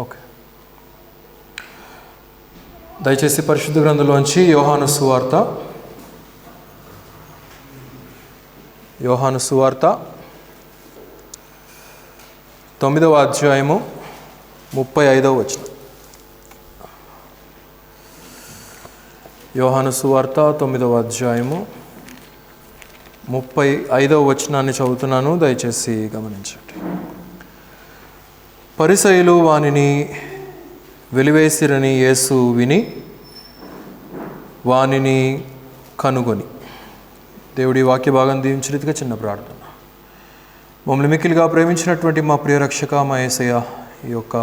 Okay, దయచేసి పరిశుద్ధ గ్రంథంలోంచి యోహాను సువార్త 9వ అధ్యాయము 35వ వచనం. యోహాను సువార్త 9వ అధ్యాయము 35వ వచనాన్ని చదువుతున్నాను, దయచేసి గమనించండి. పరిసయ్యులు వానిని వెలివేసిరని యేసు విని వానిని కనుగొని. దేవుడి వాక్య భాగం దీవించిన రీతిగా చిన్న ప్రార్థన. మమ్మల్ని మిక్కిలిగా ప్రేమించినటువంటి మా ప్రియ రక్షక, మా యేసయ్య, ఈ యొక్క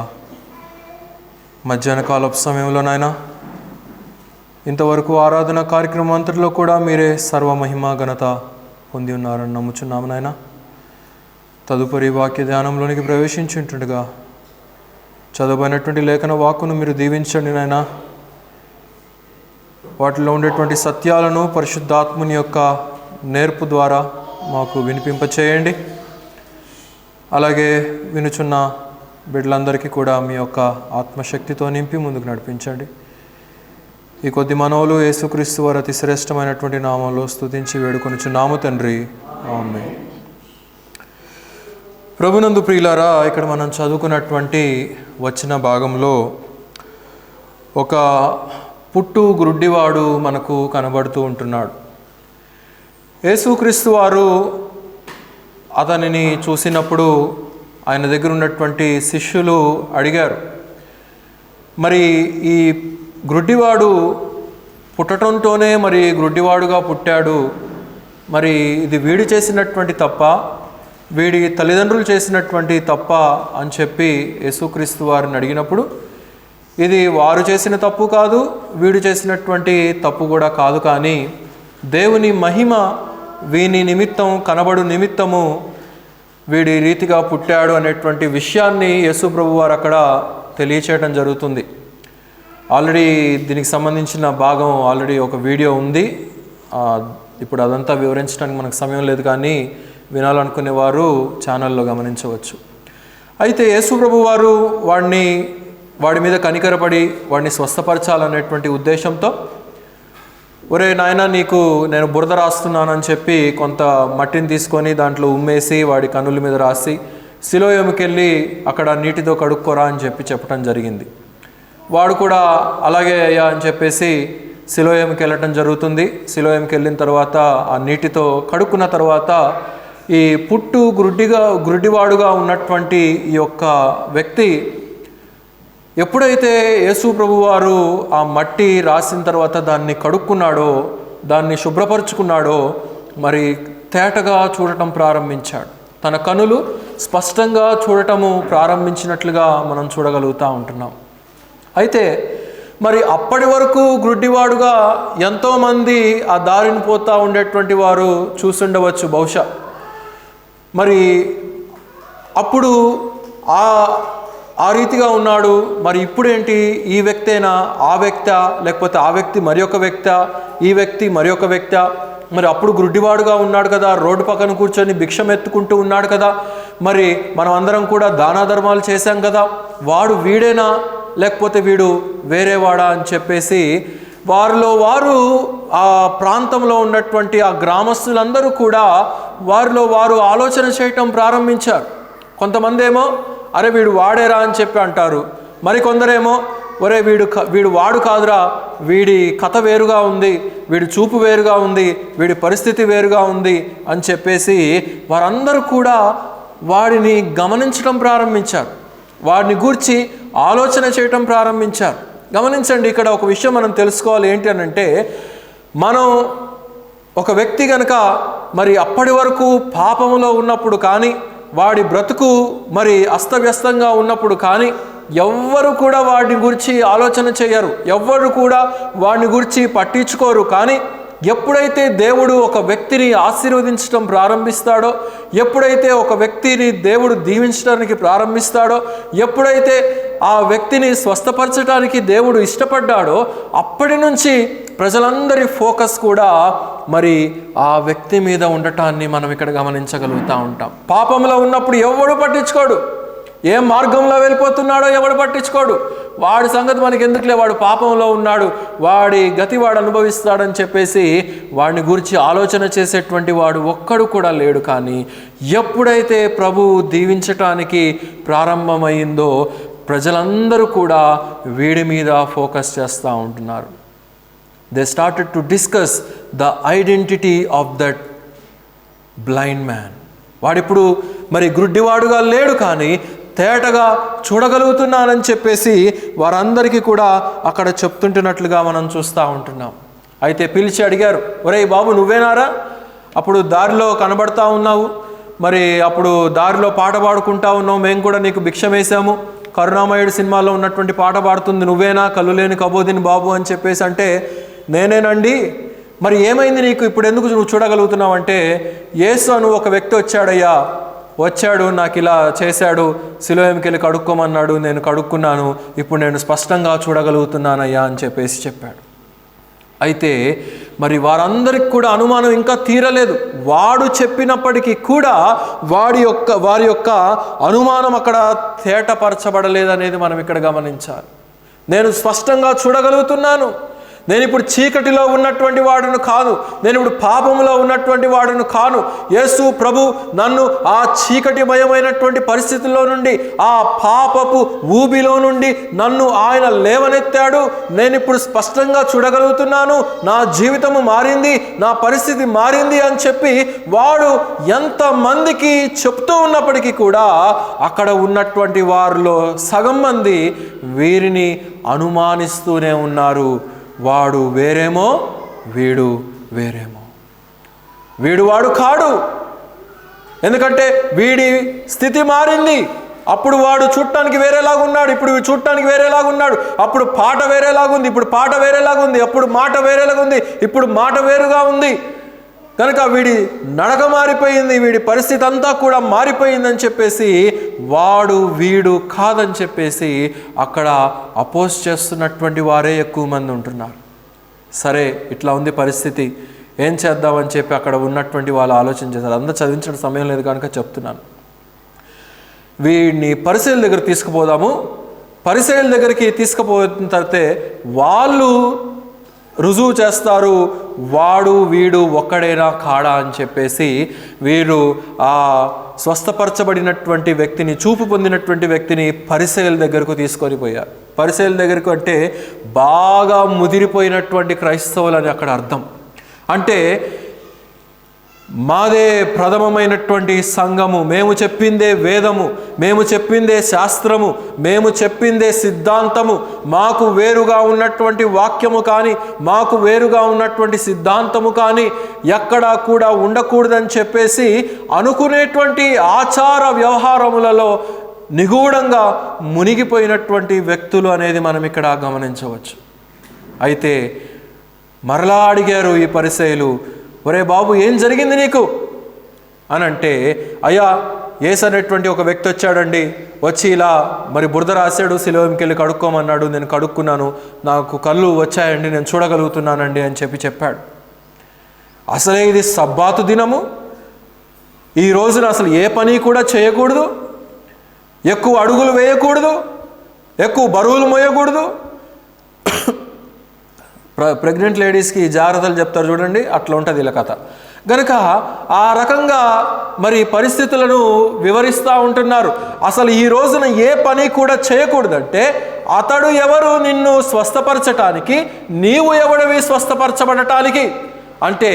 మధ్యాహ్న కాలపు సమయంలో నాయన ఇంతవరకు ఆరాధన కార్యక్రమం అంతటిలో కూడా మీరే సర్వమహిమ ఘనత పొంది ఉన్నారని నమ్ముచున్నాము నాయన. తదుపరి వాక్య ధ్యానంలోనికి ప్రవేశించుంటుండగా చదవబడినటువంటి లేఖన వాక్కును మీరు దీవించండి నాయన. వాటిలో ఉండేటువంటి సత్యాలను పరిశుద్ధాత్ముని యొక్క నేర్పు ద్వారా మాకు వినిపింపచేయండి. అలాగే వినుచున్న బిడ్డలందరికీ కూడా మీ యొక్క ఆత్మశక్తితో నింపి ముందుకు నడిపించండి. ఈ కొద్ది మనవులు యేసుక్రీస్తు వారి అతి శ్రేష్టమైనటువంటి నామంలో స్తుతించి వేడుకొనుచున్నాము తండ్రి, ఆమేన్. ప్రభునందు ప్రియులారా, ఇక్కడ మనం చదువుకున్నటువంటి వచన భాగంలో ఒక పుట్టు గ్రుడ్డివాడు మనకు కనబడుతూ ఉంటున్నాడు. యేసుక్రీస్తు వారు అతనిని చూసినప్పుడు ఆయన దగ్గర ఉన్నటువంటి శిష్యులు అడిగారు, మరి ఈ గ్రుడ్డివాడు పుట్టడంతోనే మరి గ్రుడ్డివాడుగా పుట్టాడు, మరి ఇది వీడు చేసినటువంటి తప్ప, వీడి తల్లిదండ్రులు చేసినటువంటి తప్ప అని చెప్పి యేసుక్రీస్తు వారిని అడిగినప్పుడు, ఇది వారు చేసిన తప్పు కాదు, వీడు చేసినటువంటి తప్పు కూడా కాదు, కానీ దేవుని మహిమ వీని నిమిత్తం, కనబడు నిమిత్తము వీడి రీతిగా పుట్టాడు అనేటువంటి విషయాన్ని యేసు ప్రభు వారు అక్కడ తెలియచేయడం జరుగుతుంది. ఆల్రెడీ దీనికి సంబంధించిన భాగం ఆల్రెడీ ఒక వీడియో ఉంది. ఇప్పుడు అదంతా వివరించడానికి మనకు సమయం లేదు, కానీ వినాలనుకునే వారు ఛానల్లో గమనించవచ్చు. అయితే యేసు ప్రభు వారు వాడి మీద కనికరపడి వాడిని స్వస్థపరచాలనేటువంటి ఉద్దేశంతో, ఒరే నాయన, నీకు నేను బురద రాస్తున్నానని చెప్పి కొంత మట్టిని తీసుకొని దాంట్లో ఉమ్మేసి వాడి కన్నుల మీద రాసి సిలోయముకెళ్ళి అక్కడ నీటితో కడుక్కోరా అని చెప్పడం జరిగింది. వాడు కూడా అలాగే అయ్యా అని చెప్పేసి సిలోయంకి వెళ్ళటం జరుగుతుంది. సిలోయంకి వెళ్ళిన తర్వాత ఆ నీటితో కడుక్కున్న తర్వాత ఈ పుట్టు గ్రుడ్డివాడుగా ఉన్నటువంటి ఈ యొక్క వ్యక్తి ఎప్పుడైతే యేసు ప్రభు వారు ఆ మట్టి రాసిన తర్వాత దాన్ని కడుక్కున్నాడో, దాన్ని శుభ్రపరుచుకున్నాడో, మరి తేటగా చూడటం ప్రారంభించాడు. తన కనులు స్పష్టంగా చూడటము ప్రారంభించినట్లుగా మనం చూడగలుగుతూ ఉంటున్నాం. అయితే మరి అప్పటి వరకు గ్రుడ్డివాడుగా ఎంతోమంది ఆ దారిని పోతూ ఉండేటువంటి వారు చూసుండవచ్చు బహుశా. మరి అప్పుడు ఆ రీతిగా ఉన్నాడు. మరి ఇప్పుడేంటి, ఈ వ్యక్తేనా, ఆ వ్యక్తా, లేకపోతే ఆ వ్యక్తి మరి ఒక వ్యక్తా, ఈ వ్యక్తి మరి ఒక వ్యక్తా? మరి అప్పుడు గ్రుడ్డివాడుగా ఉన్నాడు కదా, రోడ్డు పక్కన కూర్చొని భిక్షం ఎత్తుకుంటూ ఉన్నాడు కదా, మరి మనం అందరం కూడా దానా ధర్మాలు చేశాం కదా, వాడు వీడేనా లేకపోతే వీడు వేరేవాడా అని చెప్పేసి వారిలో వారు, ఆ ప్రాంతంలో ఉన్నటువంటి ఆ గ్రామస్తులందరూ కూడా వారిలో వారు ఆలోచన చేయటం ప్రారంభించారు. కొంతమంది ఏమో అరే వీడు వాడేరా అని చెప్పి అంటారు. మరికొందరేమో ఒరే వీడు వాడు కాదురా, వీడి కథ వేరుగా ఉంది, వీడి చూపు వేరుగా ఉంది, వీడి పరిస్థితి వేరుగా ఉంది అని చెప్పేసి వారందరూ కూడా వాడిని గమనించడం ప్రారంభించారు. వాడిని గూర్చి ఆలోచన చేయటం ప్రారంభించారు. గమనించండి, ఇక్కడ ఒక విషయం మనం తెలుసుకోవాలి. ఏంటి అనంటే, మనం ఒక వ్యక్తి కనుక మరి అప్పటి వరకు పాపములో ఉన్నప్పుడు కానీ, వాడి బ్రతుకు మరి అస్తవ్యస్తంగా ఉన్నప్పుడు కానీ ఎవ్వరు కూడా వాడిని గురించి ఆలోచన చేయరు, ఎవ్వరు కూడా వాడిని గురించి పట్టించుకోరు. కానీ ఎప్పుడైతే దేవుడు ఒక వ్యక్తిని ఆశీర్వదించడం ప్రారంభిస్తాడో, ఎప్పుడైతే ఒక వ్యక్తిని దేవుడు దీవించడానికి ప్రారంభిస్తాడో, ఎప్పుడైతే ఆ వ్యక్తిని స్వస్థపరచడానికి దేవుడు ఇష్టపడ్డాడో, అప్పటి నుంచి ప్రజలందరి ఫోకస్ కూడా మరి ఆ వ్యక్తి మీద ఉండటాన్ని మనం ఇక్కడ గమనించగలుగుతూ ఉంటాం. పాపంలో ఉన్నప్పుడు ఎవడు పట్టించుకోడు, ఏ మార్గంలో వెళ్ళిపోతున్నాడో ఎవడు పట్టించుకోడు. వాడి సంగతి మనకి ఎందుకులే, వాడు పాపంలో ఉన్నాడు, వాడి గతి వాడు అనుభవిస్తాడని చెప్పేసి వాడిని గురించి ఆలోచన చేసేటువంటి వాడు ఒక్కడు కూడా లేడు. కానీ ఎప్పుడైతే ప్రభువు దీవించటానికి ప్రారంభమైందో ప్రజలందరూ కూడా వీడి మీద ఫోకస్ చేస్తూ ఉంటున్నారు. They started to discuss the identity of that blind man. వాడిప్పుడు మరి గుడ్డివాడుగా లేడు, కానీ తేటగా చూడగలుగుతున్నానని చెప్పేసి వారందరికీ కూడా అక్కడ చెప్తుంటున్నట్లుగా మనం చూస్తూ ఉంటున్నాం. అయితే పిలిచి అడిగారు, ఒరేయ్ బాబు నువ్వేనారా? అప్పుడు దారిలో కనబడతా ఉన్నావు, మరి అప్పుడు దారిలో పాట పాడుకుంటా ఉన్నావు, మేము కూడా నీకు భిక్షం వేసాము, కరుణామయుడు సినిమాలో ఉన్నటువంటి పాట పాడుతుంది నువ్వేనా, కళ్ళు లేని కబోదిని బాబు అని చెప్పేసి అంటే, నేనేనండి. మరి ఏమైంది నీకు, ఇప్పుడు ఎందుకు నువ్వు చూడగలుగుతున్నావు అంటే, యేసు అను ఒక వ్యక్తి వచ్చాడయ్యా, వచ్చాడు, నాకు ఇలా చేశాడు, సిలువకి వెళ్ళి కడుక్కోమన్నాడు, నేను కడుక్కున్నాను, ఇప్పుడు నేను స్పష్టంగా చూడగలుగుతున్నానయ్యా అని చెప్పేసి చెప్పాడు. అయితే మరి వారందరికి కూడా అనుమానం ఇంకా తీరలేదు. వాడు చెప్పినప్పటికీ కూడా వారి యొక్క అనుమానం అక్కడ తేటపరచబడలేదనేది మనం ఇక్కడ గమనించాలి. నేను స్పష్టంగా చూడగలుగుతున్నాను, నేను ఇప్పుడు చీకటిలో ఉన్నటువంటి వాడును కాను, నేను ఇప్పుడు పాపములో ఉన్నటువంటి వాడును కాను. యేసు ప్రభు నన్ను ఆ చీకటిమయమైనటువంటి పరిస్థితుల్లో నుండి, ఆ పాపపు ఊబిలో నుండి నన్ను ఆయన లేవనెత్తాడు. నేను ఇప్పుడు స్పష్టంగా చూడగలుగుతున్నాను, నా జీవితము మారింది, నా పరిస్థితి మారింది అని చెప్పి వాడు ఎంతమందికి చెప్తూ ఉన్నప్పటికీ కూడా అక్కడ ఉన్నటువంటి వారిలో సగం మంది వీరిని అనుమానిస్తూనే ఉన్నారు. వాడు వేరేమో, వీడు వేరేమో, వీడు వాడు కాడు. ఎందుకంటే వీడి స్థితి మారింది. అప్పుడు వాడు చూడటానికి వేరేలాగున్నాడు, ఇప్పుడు చూడటానికి వేరేలాగున్నాడు. అప్పుడు పాట వేరేలాగుంది, ఇప్పుడు పాట వేరేలాగుంది. అప్పుడు మాట వేరేలాగుంది, ఇప్పుడు మాట వేరుగా ఉంది. కనుక వీడి నడక మారిపోయింది, వీడి పరిస్థితి అంతా కూడా మారిపోయిందని చెప్పేసి వాడు వీడు కాదని చెప్పేసి అక్కడ అపోజ్ చేస్తున్నటువంటి వారే ఎక్కువ మంది ఉంటున్నారు. సరే, ఇట్లా ఉంది పరిస్థితి, ఏం చేద్దామని చెప్పి అక్కడ ఉన్నటువంటి వాళ్ళు ఆలోచన చేశారు. అంతా చదివించడం సమయం లేదు కనుక చెప్తున్నాను. వీడిని పరిసయ్యుల దగ్గర తీసుకుపోదాము. పరిసయ్యుల దగ్గరికి తీసుకుపోయిన తర్వాత వాళ్ళు రుజువు చేస్తారు, వాడు వీడు ఒక్కడేనా కాడా అని చెప్పేసి వీరు ఆ స్వస్థపరచబడినటువంటి వ్యక్తిని, చూపు పొందినటువంటి వ్యక్తిని పరిసయ్యుల దగ్గరకు తీసుకొని పోయారు. పరిసయ్యుల దగ్గరకు అంటే బాగా ముదిరిపోయినటువంటి క్రైస్తవులు అని అక్కడ అర్థం. అంటే మాదే ప్రథమమైనటువంటి సంఘము, మేము చెప్పిందే వేదము, మేము చెప్పిందే శాస్త్రము, మేము చెప్పిందే సిద్ధాంతము, మాకు వేరుగా ఉన్నటువంటి వాక్యము కానీ, మాకు వేరుగా ఉన్నటువంటి సిద్ధాంతము కానీ ఎక్కడా కూడా ఉండకూడదని చెప్పేసి అనుకునేటువంటి ఆచార వ్యవహారములలో నిగూఢంగా మునిగిపోయినటువంటి వ్యక్తులు అనేది మనం ఇక్కడ గమనించవచ్చు. అయితే మరలా అడిగారు ఈ పరిసయ్యులు, ఒరే బాబు ఏం జరిగింది నీకు అని అంటే, అయ్యా యేసు అనేటువంటి ఒక వ్యక్తి వచ్చాడండి, వచ్చి ఇలా మరి బురద రాశాడు, సిలువకి వెళ్ళి కడుక్కోమన్నాడు, నేను కడుక్కున్నాను, నాకు కళ్ళు వచ్చాయండి, నేను చూడగలుగుతున్నానండి అని చెప్పాడు. అసలే ఇది సబ్బాతు దినము, ఈ రోజున అసలు ఏ పని కూడా చేయకూడదు, ఎక్కువ అడుగులు వేయకూడదు, ఎక్కువ బరువులు మోయకూడదు. ప్రెగ్నెంట్ లేడీస్కి జాగ్రత్తలు చెప్తారు చూడండి, అట్లా ఉంటుంది ఇలా కథ. గనుక ఆ రకంగా మరి పరిస్థితులను వివరిస్తూ ఉంటున్నారు. అసలు ఈ రోజున ఏ పని కూడా చేయకూడదంటే, అతడు ఎవరు నిన్ను స్వస్థపరచటానికి, నీవు ఎవడివి స్వస్థపరచబడటానికి? అంటే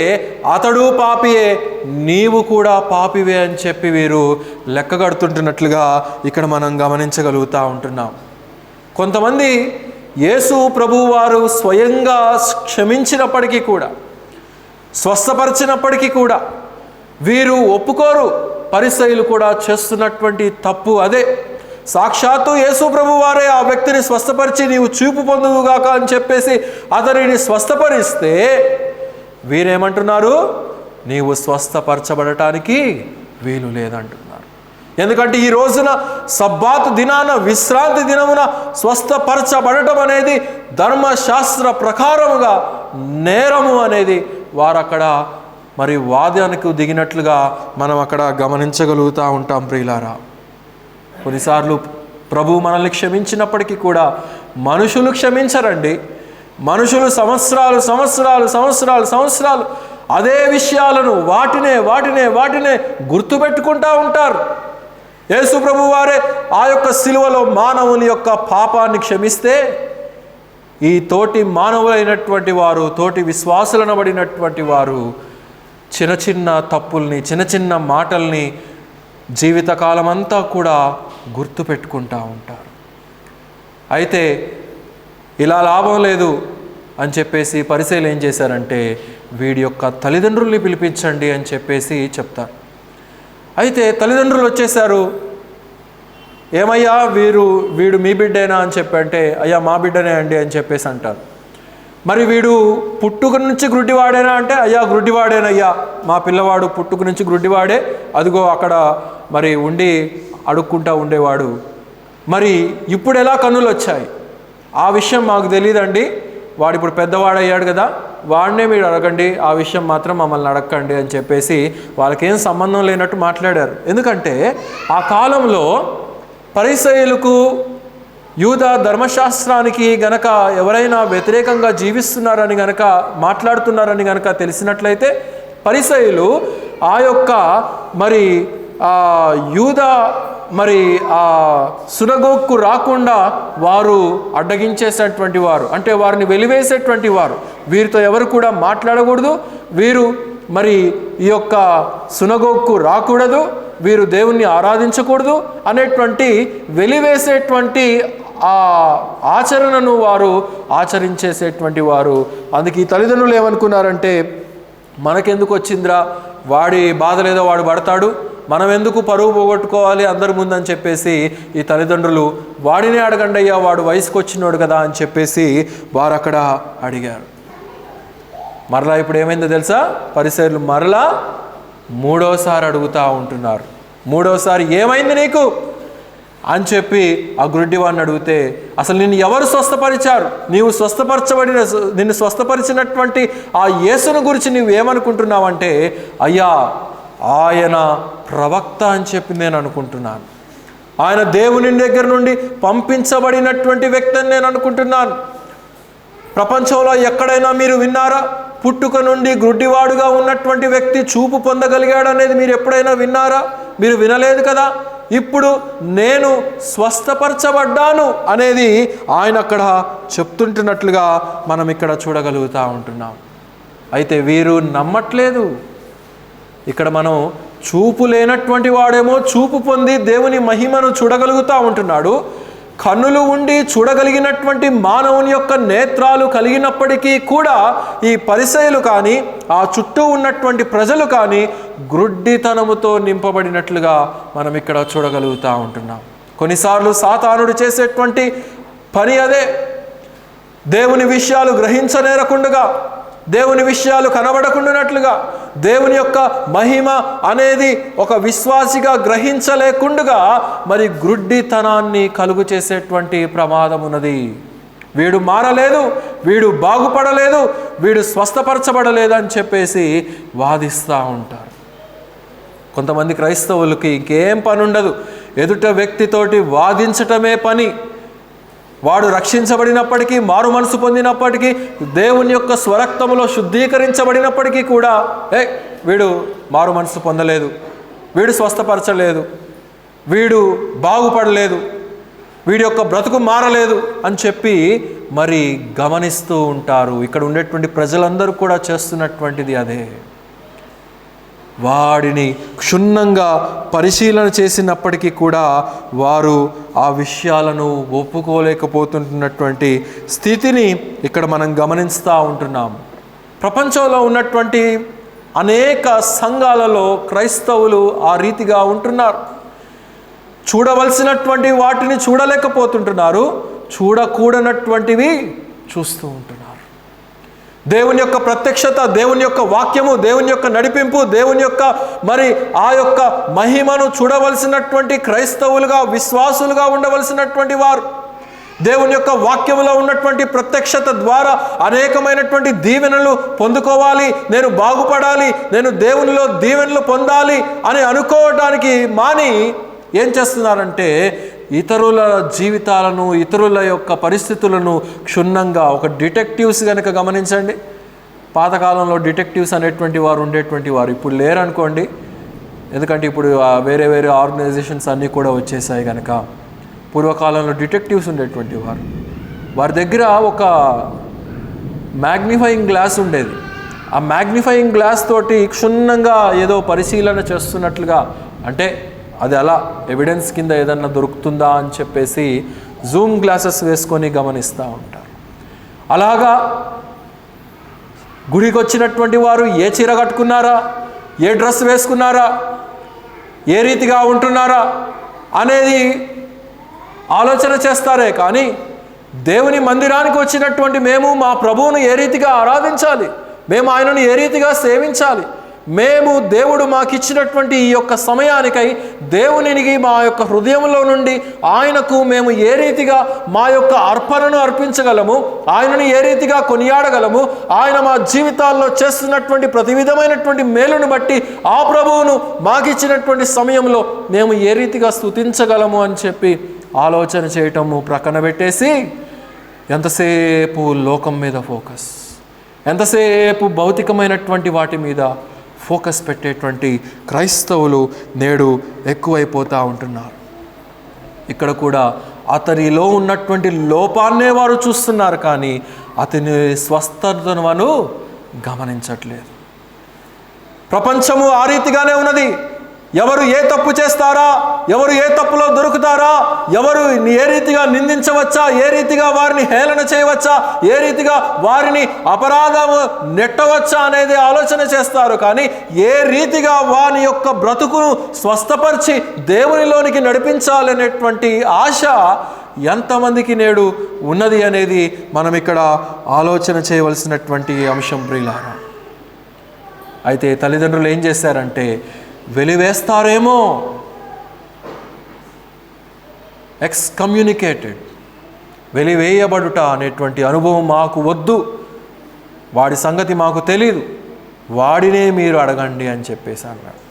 అతడు పాపియే, నీవు కూడా పాపివే అని చెప్పి వీరు లెక్కగడుతుంటున్నట్లుగా ఇక్కడ మనం గమనించగలుగుతూ ఉంటున్నాం. కొంతమంది యేసు ప్రభువు వారు స్వయంగా క్షమించినప్పటికీ కూడా, స్వస్థపరిచినప్పటికీ కూడా వీరు ఒప్పుకోరు. పరిసయ్యులు కూడా చేస్తున్నటువంటి తప్పు అదే. సాక్షాత్తు యేసు ప్రభు వారే ఆ వ్యక్తిని స్వస్థపరిచి నీవు చూపు పొందువుగాక అని చెప్పేసి అతనిని స్వస్థపరిస్తే వీరేమంటున్నారు, నీవు స్వస్థపరచబడటానికి వీలు లేదంటున్నారు. ఎందుకంటే ఈ రోజున సబ్బాతు దినాన, విశ్రాంతి దినమున స్వస్థపరచబడటం అనేది ధర్మశాస్త్ర ప్రకారముగా నేరము అనేది వారు అక్కడ మరి వాదానికి దిగినట్లుగా మనం అక్కడ గమనించగలుగుతూ ఉంటాం ప్రియులారా. కొన్నిసార్లు ప్రభు మనల్ని క్షమించినప్పటికీ కూడా మనుషులు క్షమించరండి. మనుషులు సంవత్సరాలు సంవత్సరాలు సంవత్సరాలు సంవత్సరాలు అదే విషయాలను వాటినే గుర్తుపెట్టుకుంటూ ఉంటారు. యేసు ప్రభు వారే ఆ యొక్క సిలువలో మానవుని యొక్క పాపాన్ని క్షమిస్తే ఈ తోటి మానవులైనటువంటి వారు, తోటి విశ్వాసులనబడినటువంటి వారు చిన్న చిన్న తప్పుల్ని, చిన్న చిన్న మాటల్ని జీవితకాలం అంతా కూడా గుర్తుపెట్టుకుంటూ ఉంటారు. అయితే ఇలా లాభం లేదు అని చెప్పేసి పరిసయ్యులు ఏం చేశారంటే వీడి యొక్క తల్లిదండ్రుల్ని పిలిపించండి అని చెప్పేసి చెప్తారు. అయితే తల్లిదండ్రులు వచ్చేసారు. ఏమయ్యా వీడు మీ బిడ్డేనా అని చెప్పంటే అయ్యా మా బిడ్డనే అండి అని చెప్పేసి అంటారు. మరి వీడు పుట్టుక నుంచి గ్రుడ్డివాడేనా అంటే అయ్యా గ్రుడ్డివాడేనయ్యా, మా పిల్లవాడు పుట్టుక నుంచి గ్రుడ్డివాడే, అదిగో అక్కడ మరి ఉండి అడుక్కుంటా ఉండేవాడు, మరి ఇప్పుడు ఎలా కన్నులు వచ్చాయి ఆ విషయం మాకు తెలియదండి, వాడు ఇప్పుడు పెద్దవాడయ్యాడు కదా, వాడినే మీరు అడగండి, ఆ విషయం మాత్రం మమ్మల్ని అడగండి అని చెప్పేసి వాళ్ళకేం సంబంధం లేనట్టు మాట్లాడారు. ఎందుకంటే ఆ కాలంలో పరిసయ్యులకు యూదా ధర్మశాస్త్రానికి గనక ఎవరైనా వ్యతిరేకంగా జీవిస్తున్నారని గనక మాట్లాడుతున్నారని గనక తెలిసినట్లయితే పరిసయ్యులు ఆ యొక్క మరి యూదా మరి ఆ సునగోగ్కు రాకుండా వారు అడ్డగించేసేటువంటి వారు, అంటే వారిని వెలివేసేటువంటి వారు. వీరితో ఎవరు కూడా మాట్లాడకూడదు, వీరు మరి ఈ యొక్క సునగోగ్కు రాకూడదు, వీరు దేవుణ్ణి ఆరాధించకూడదు అనేటువంటి వెలివేసేటువంటి ఆ ఆచరణను వారు ఆచరించేసేటువంటి వారు. అందుకే ఈ తల్లిదండ్రులు ఏమనుకున్నారంటే మనకెందుకు వచ్చిందిరా, వాడి బాధలేదో వాడు పడతాడు, మనం ఎందుకు పరువు పోగొట్టుకోవాలి అందరి ముందని చెప్పేసి ఈ తల్లిదండ్రులు వాడినే అడగండి అయ్యా, వాడు వయసుకు వచ్చినోడు కదా అని చెప్పేసి వారు అక్కడ అడిగారు. మరలా ఇప్పుడు ఏమైందో తెలుసా, పరిసయ్యులు మరలా మూడోసారి అడుగుతూ ఉంటున్నారు. మూడోసారి ఏమైంది నీకు అని చెప్పి ఆ గుడ్డివాడిని అడిగితే అసలు నిన్ను ఎవరు స్వస్థపరిచారు, నిన్ను స్వస్థపరిచినటువంటి ఆ యేసును గురించి నువ్వు ఏమనుకుంటున్నావంటే అయ్యా ఆయన ప్రవక్త అని చెప్పి నేను అనుకుంటున్నాను, ఆయన దేవుని దగ్గర నుండి పంపించబడినటువంటి వ్యక్తి అని నేను అనుకుంటున్నాను. ప్రపంచంలో ఎక్కడైనా మీరు విన్నారా, పుట్టుక నుండి గ్రుడ్డివాడుగా ఉన్నటువంటి వ్యక్తి చూపు పొందగలిగాడు అనేది మీరు ఎప్పుడైనా విన్నారా? మీరు వినలేదు కదా. ఇప్పుడు నేను స్వస్థపరచబడ్డాను అనేది ఆయన అక్కడ చెప్తుంటున్నట్లుగా మనం ఇక్కడ చూడగలుగుతూ ఉంటున్నాం. అయితే వీరు నమ్మట్లేదు. ఇక్కడ మనం చూపు లేనటువంటి వాడేమో చూపు పొంది దేవుని మహిమను చూడగలుగుతూ ఉంటున్నాడు. కన్నులు ఉండి చూడగలిగినటువంటి మానవుని యొక్క నేత్రాలు కలిగినప్పటికీ కూడా ఈ పరిసయ్యులు కానీ ఆ చుట్టూ ఉన్నటువంటి ప్రజలు కానీ గ్రుడ్డితనముతో నింపబడినట్లుగా మనం ఇక్కడ చూడగలుగుతూ ఉంటున్నాం. కొన్నిసార్లు సాతానుడు చేసేటువంటి పని అదే. దేవుని విషయాలు గ్రహించనేరకుండగా, దేవుని విషయాలు కనబడకుండానట్లుగా, దేవుని యొక్క మహిమ అనేది ఒక విశ్వాసిగా గ్రహించలేకుండగా మరి గ్రుడ్డితనాన్ని కలుగు చేసేటువంటి ప్రమాదం ఉన్నది. వీడు మారలేదు, వీడు బాగుపడలేదు, వీడు స్వస్థపరచబడలేదు అని చెప్పేసి వాదిస్తూ ఉంటారు. కొంతమంది క్రైస్తవులకి ఇంకేం పని ఉండదు, ఎదుట వ్యక్తితోటి వాదించటమే పని. వాడు రక్షించబడినప్పటికీ, మారు మనసు పొందినప్పటికీ, దేవుని యొక్క స్వరక్తములో శుద్ధీకరించబడినప్పటికీ కూడా వీడు మారు మనసు పొందలేదు, వీడు స్వస్థపరచలేదు, వీడు బాగుపడలేదు, వీడి యొక్క బ్రతుకు మారలేదు అని చెప్పి మరి గమనిస్తూ ఉంటారు. ఇక్కడ ఉండేటువంటి ప్రజలందరూ కూడా చేస్తున్నటువంటిది అదే. వాడిని క్షుణ్ణంగా పరిశీలన చేసినప్పటికీ కూడా వారు ఆ విషయాలను ఒప్పుకోలేకపోతున్నటువంటి స్థితిని ఇక్కడ మనం గమనిస్తూ ఉంటున్నాం. ప్రపంచంలో ఉన్నటువంటి అనేక సంఘాలలో క్రైస్తవులు ఆ రీతిగా ఉంటున్నారు. చూడవలసినటువంటి వాటిని చూడలేకపోతుంటున్నారు, చూడకూడనటువంటివి చూస్తూ ఉంటున్నారు. దేవుని యొక్క ప్రత్యక్షత, దేవుని యొక్క వాక్యము, దేవుని యొక్క నడిపింపు, దేవుని యొక్క మరి ఆ యొక్క మహిమను చూడవలసినటువంటి క్రైస్తవులుగా, విశ్వాసులుగా ఉండవలసినటువంటి వారు దేవుని యొక్క వాక్యములో ఉన్నటువంటి ప్రత్యక్షత ద్వారా అనేకమైనటువంటి దీవెనలు పొందుకోవాలి, నేను బాగుపడాలి, నేను దేవునిలో దీవెనలు పొందాలి అని అనుకోవడానికి మాని ఏం చేస్తున్నారంటే ఇతరుల జీవితాలను, ఇతరుల యొక్క పరిస్థితులను క్షుణ్ణంగా, ఒక డిటెక్టివ్స్ కనుక గమనించండి, పాతకాలంలో డిటెక్టివ్స్ అనేటువంటి వారు ఉండేటువంటి వారు, ఇప్పుడు లేరనుకోండి, ఎందుకంటే ఇప్పుడు వేరే వేరే ఆర్గనైజేషన్స్ అన్నీ కూడా వచ్చేసాయి కనుక. పూర్వకాలంలో డిటెక్టివ్స్ ఉండేటువంటి వారు, వారి దగ్గర ఒక మ్యాగ్నిఫైయింగ్ గ్లాస్ ఉండేది. ఆ మ్యాగ్నిఫైయింగ్ గ్లాస్ తోటి క్షుణ్ణంగా ఏదో పరిశీలన చేస్తున్నట్లుగా, అంటే అది అలా ఎవిడెన్స్ కింద ఏదన్నా దొరుకుతుందా అని చెప్పేసి జూమ్ గ్లాసెస్ వేసుకొని గమనిస్తూ ఉంటారు. అలాగా గుడికి వచ్చినటువంటి వారు ఏ చీర కట్టుకున్నారా, ఏ డ్రెస్ వేసుకున్నారా, ఏ రీతిగా ఉంటున్నారా అనేది ఆలోచన చేస్తారే కానీ దేవుని మందిరానికి వచ్చినటువంటి మేము మా ప్రభువును ఏ రీతిగా ఆరాధించాలి, మేము ఆయనను ఏ రీతిగా సేవించాలి, మేము దేవుడు మాకిచ్చినటువంటి ఈ యొక్క సమయానికై దేవునికి మా యొక్క హృదయంలో నుండి ఆయనకు మేము ఏ రీతిగా మా యొక్క అర్పణను అర్పించగలము, ఆయనను ఏ రీతిగా కొనియాడగలము, ఆయన మా జీవితాల్లో చేస్తున్నటువంటి ప్రతి విధమైనటువంటి మేలును బట్టి ఆ ప్రభువును మాకిచ్చినటువంటి సమయంలో మేము ఏ రీతిగా స్తుతించగలము అని చెప్పి ఆలోచన చేయటము ప్రక్కన పెట్టేసి ఎంతసేపు లోకం మీద ఫోకస్, ఎంతసేపు భౌతికమైనటువంటి వాటి మీద ఫోకస్ పెట్టేటువంటి క్రైస్తవులు నేడు ఎక్కువైపోతూ ఉంటున్నారు. ఇక్కడ కూడా అతనిలో ఉన్నటువంటి లోపాన్నే వారు చూస్తున్నారు కానీ అతని స్వస్థతను గమనించట్లేదు. ప్రపంచము ఆ రీతిగానే ఉన్నది. ఎవరు ఏ తప్పు చేస్తారా, ఎవరు ఏ తప్పులో దొరుకుతారా, ఎవరు ఏ రీతిగా నిందించవచ్చా, ఏ రీతిగా వారిని హేళన చేయవచ్చా, ఏ రీతిగా వారిని అపరాధము నెట్టవచ్చా అనేది ఆలోచన చేస్తారు కానీ ఏ రీతిగా వారి యొక్క బ్రతుకును స్వస్థపరిచి దేవునిలోనికి నడిపించాలనేటువంటి ఆశ ఎంతమందికి నేడు ఉన్నది అనేది మనం ఇక్కడ ఆలోచన చేయవలసినటువంటి అంశం ప్రియులారా. అయితే తల్లిదండ్రులు ఏం చేశారంటే వెలివేస్తారేమో, ఎక్స్కమ్యూనికేటెడ్, వెలివేయబడుట అనేటువంటి అనుభవం మాకు వద్దు, వాడి సంగతి మాకు తెలీదు, వాడినే మీరు అడగండి అని చెప్పేసి అన్నారు.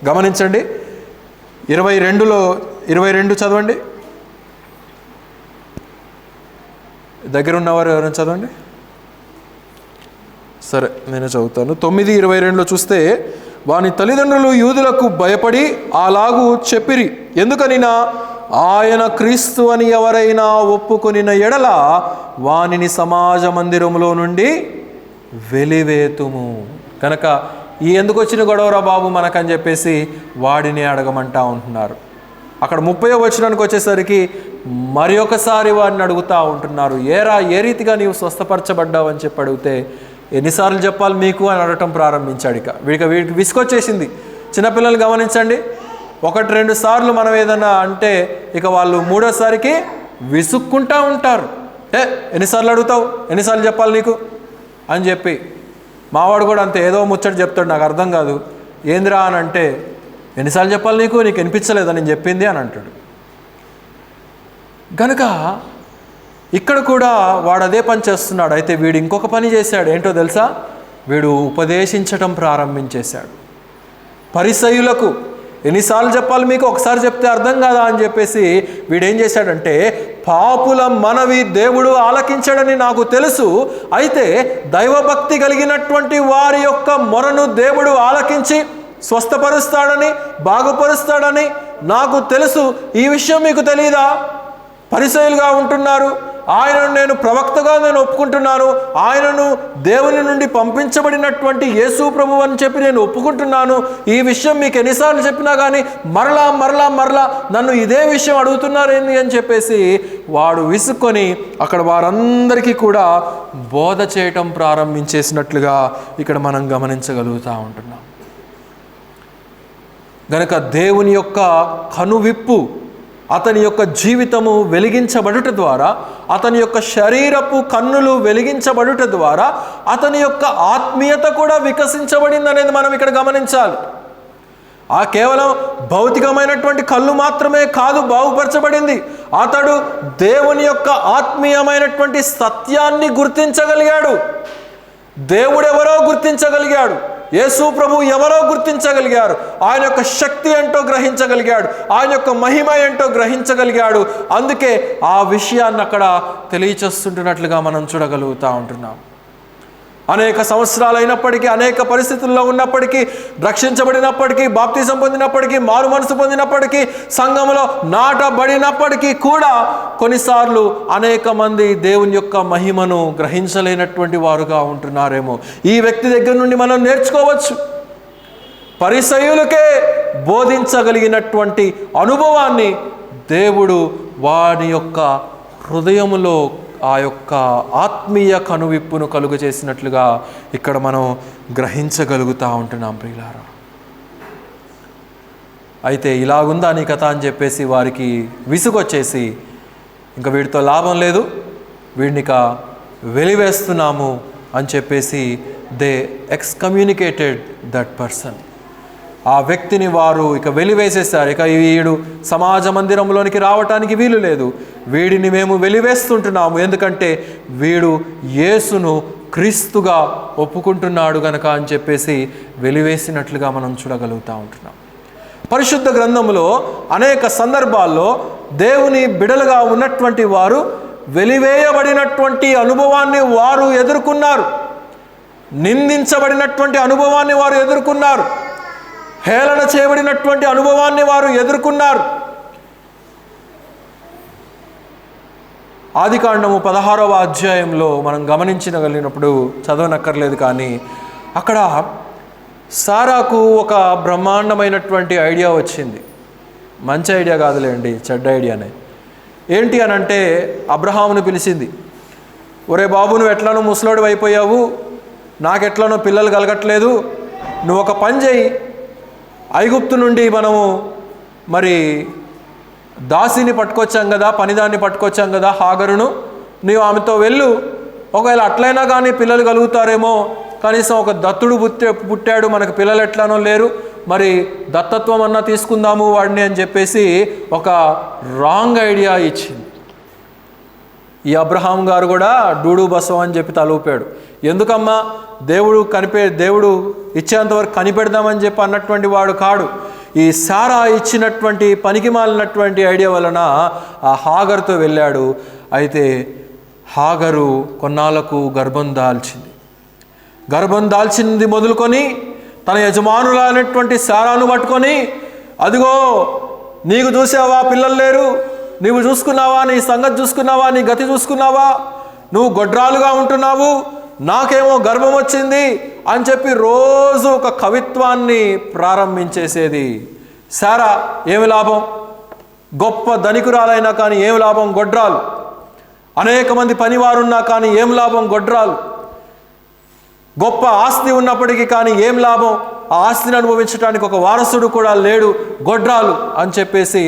గమనించండి 22 చదవండి, దగ్గరున్నవారు ఎవరైనా చదవండి. సరే నేను చదువుతాను. 9:22 చూస్తే, వాని తల్లిదండ్రులు యూదులకు భయపడి అలాగూ చెప్పిరి, ఎందుకనినా ఆయన క్రీస్తు అని ఎవరైనా ఒప్పుకొనిన ఎడల వానిని సమాజ మందిరములో నుండి వెలివేతుము. కనుక ఈ ఎందుకు వచ్చిన గొడవరా బాబు మనకని చెప్పేసి వాడిని అడగమంటా ఉంటున్నారు. అక్కడ 30వ వచనానికి వచ్చేసరికి మరి ఒకసారి వాడిని అడుగుతూ ఉంటున్నారు, ఏరా ఏ రీతిగా నీవు స్వస్థపరచబడ్డావు అని చెప్పి అడిగితే ఎన్నిసార్లు చెప్పాలి మీకు అని అడగటం ప్రారంభించాడు. వీడికి విసుకొచ్చేసింది. చిన్నపిల్లలు గమనించండి, 1-2 సార్లు మనం ఏదన్నా అంటే ఇక వాళ్ళు 3వసారికి విసుక్కుంటూ ఉంటారు. ఎన్నిసార్లు అడుగుతావు, ఎన్నిసార్లు చెప్పాలి నీకు అని చెప్పి. మావాడు కూడా అంతే, ఏదో ముచ్చట చెప్తాడు, నాకు అర్థం కాదు, ఏందిరా అని అంటే ఎన్నిసార్లు చెప్పాలి నీకు వినిపించలేదా నేను చెప్పింది అని అంటాడు. కనుక ఇక్కడ కూడా వాడు అదే పని చేస్తున్నాడు. అయితే వీడు ఇంకొక పని చేశాడు. ఏంటో తెలుసా? వీడు ఉపదేశించటం ప్రారంభించేశాడు. పరిసయ్యులకు ఎన్నిసార్లు చెప్పాలి మీకు, ఒకసారి చెప్తే అర్థం కాదా అని చెప్పేసి వీడేం చేశాడంటే, పాపుల మనవి దేవుడు ఆలకించడని నాకు తెలుసు, అయితే దైవభక్తి కలిగినటువంటి వారి యొక్క మొరను దేవుడు ఆలకించి స్వస్థపరుస్తాడని, బాగుపరుస్తాడని నాకు తెలుసు. ఈ విషయం మీకు తెలియదా? పరిసయ్యులుగా ఉంటున్నారు, ఆయనను నేను ప్రవక్తగా నేను ఒప్పుకుంటున్నాను, ఆయనను దేవుని నుండి పంపించబడినటువంటి యేసు ప్రభువు అని చెప్పి నేను ఒప్పుకుంటున్నాను. ఈ విషయం మీకు ఎన్నిసార్లు చెప్పినా కానీ మరలా నన్ను ఇదే విషయం అడుగుతున్నారేంది అని చెప్పేసి వాడు విసుక్కొని అక్కడ వారందరికీ కూడా బోధ చేయటం ప్రారంభించేసినట్లుగా ఇక్కడ మనం గమనించగలుగుతూ ఉంటున్నాం. గనుక దేవుని యొక్క కనువిప్పు, అతని యొక్క జీవితము వెలిగించబడుట ద్వారా, అతని యొక్క శరీరపు కన్నులు వెలిగించబడుట ద్వారా అతని యొక్క ఆత్మీయత కూడా వికసించబడింది అనేది మనం ఇక్కడ గమనించాలి. ఆ కేవలం భౌతికమైనటువంటి కళ్ళు మాత్రమే కాదు బాగుపరచబడింది, అతడు దేవుని యొక్క ఆత్మీయమైనటువంటి సత్యాన్ని గుర్తించగలిగాడు. దేవుడెవరో గుర్తించగలిగాడు. యేసు ప్రభు ఎవరో గుర్తించగలిగారు. ఆయన యొక్క శక్తి ఏంటో గ్రహించగలిగాడు, ఆయన యొక్క మహిమ ఏంటో గ్రహించగలిగాడు. అందుకే ఆ విషయాన్ని అక్కడ తెలియచేస్తుంటున్నట్లుగా మనం చూడగలుగుతూ ఉంటున్నాం. అనేక సంవత్సరాలు అయినప్పటికీ, అనేక పరిస్థితుల్లో ఉన్నప్పటికీ, రక్షించబడినప్పటికీ, బాప్తిజం పొందినప్పటికీ, మారు మనసు పొందినప్పటికీ, సంఘంలో నాటబడినప్పటికీ కూడా కొన్నిసార్లు అనేక మంది దేవుని యొక్క మహిమను గ్రహించలేనటువంటి వారుగా ఉంటున్నారేమో. ఈ వ్యక్తి దగ్గర నుండి మనం నేర్చుకోవచ్చు. పరిసయ్యులకే బోధించగలిగినటువంటి అనుభవాన్ని దేవుడు వారి యొక్క హృదయములో ఆ యొక్క ఆత్మీయ కనువిప్పును కలుగు చేసినట్లుగా ఇక్కడ మనం గ్రహించగలుగుతూ ఉంటున్నాం ప్రియులారా. అయితే ఇలాగుందా నీ కథ అని చెప్పేసి వారికి విసుగొచ్చేసి, ఇంకా వీడితో లాభం లేదు, వీడినిక వెలివేస్తున్నాము అని చెప్పేసి దే ఎక్స్కమ్యూనికేటెడ్ దట్ పర్సన్. ఆ వ్యక్తిని వారు ఇక వెలివేసేశారు. ఇక వీడు సమాజ మందిరంలోనికి రావటానికి వీలు లేదు, వీడిని మేము వెలివేస్తుంటున్నాము, ఎందుకంటే వీడు యేసును క్రీస్తుగా ఒప్పుకుంటున్నాడు గనక అని చెప్పేసి వెలివేసినట్లుగా మనం చూడగలుగుతూ ఉంటున్నాం. పరిశుద్ధ గ్రంథంలో అనేక సందర్భాల్లో దేవుని బిడలుగా ఉన్నటువంటి వారు వెలివేయబడినటువంటి అనుభవాన్ని వారు ఎదుర్కొన్నారు, నిందించబడినటువంటి అనుభవాన్ని వారు ఎదుర్కొన్నారు, హేళన చేయబడినటువంటి అనుభవాన్ని వారు ఎదుర్కొన్నారు. ఆదికాండము 16వ అధ్యాయంలో మనం గమనించగలిగినప్పుడు, చదవనక్కర్లేదు కానీ, అక్కడ సారాకు ఒక బ్రహ్మాండమైనటువంటి ఐడియా వచ్చింది. మంచి ఐడియా కాదులేండి, చెడ్డ ఐడియానే. ఏంటి అని అంటే, అబ్రహామును పిలిచింది. ఒరే బాబు, నువ్వు ఎట్లానో ముసలోడు అయిపోయావు, నాకెట్లానో పిల్లలు కలగట్లేదు, నువ్వు ఒక పని చేయి, ఐగుప్తు నుండి మనము మరి దాసిని పట్టుకొచ్చాం కదా, పనిదాన్ని పట్టుకొచ్చాం కదా హాగరును, నీవు ఆమెతో వెళ్ళు, ఒకవేళ అట్లయినా కానీ పిల్లలు కలుగుతారేమో, కనీసం ఒక దత్తుడు పుట్టాడు, మనకు పిల్లలు ఎట్లానో లేరు, మరి దత్తత్వం అన్నా తీసుకుందాము వాడిని అని చెప్పేసి ఒక రాంగ్ ఐడియా ఇచ్చింది. ఈ అబ్రహాం గారు కూడా డూడు బసం అని చెప్పి తలూపాడు. ఎందుకమ్మా, దేవుడు ఇచ్చేంతవరకు కనిపెడదామని చెప్పి అన్నటువంటి వాడు కాడు. ఈ సారా ఇచ్చినటువంటి పనికి మాలినటువంటి ఐడియా వలన ఆ హాగరుతో వెళ్ళాడు. అయితే హాగరు కొన్నాళ్లకు గర్భం దాల్చింది. గర్భం దాల్చింది మొదలుకొని తన యజమానులైనటువంటి సారాను పట్టుకొని, అదిగో నీకు చూసావా పిల్లలు లేరు, నీవు చూసుకున్నావా, నీ సంగతి చూసుకున్నావా, నీ గతి చూసుకున్నావా, నువ్వు గొడ్రాలుగా ఉంటున్నావు, నాకేమో గర్భం వచ్చింది అని చెప్పి రోజు ఒక కవిత్వాన్ని ప్రారంభించేసేది. సారా ఏమి లాభం, గొప్ప ధనికురాలైనా కానీ ఏమి లాభం, గొడ్రాలు. అనేక మంది పనివారున్నా కానీ ఏం లాభం, గొడ్రాలు. గొప్ప ఆస్తి ఉన్నప్పటికీ కానీ ఏం లాభం, ఆ ఆస్తిని అనుభవించడానికి ఒక వారసుడు కూడా లేడు, గొడ్రాలు అని చెప్పేసి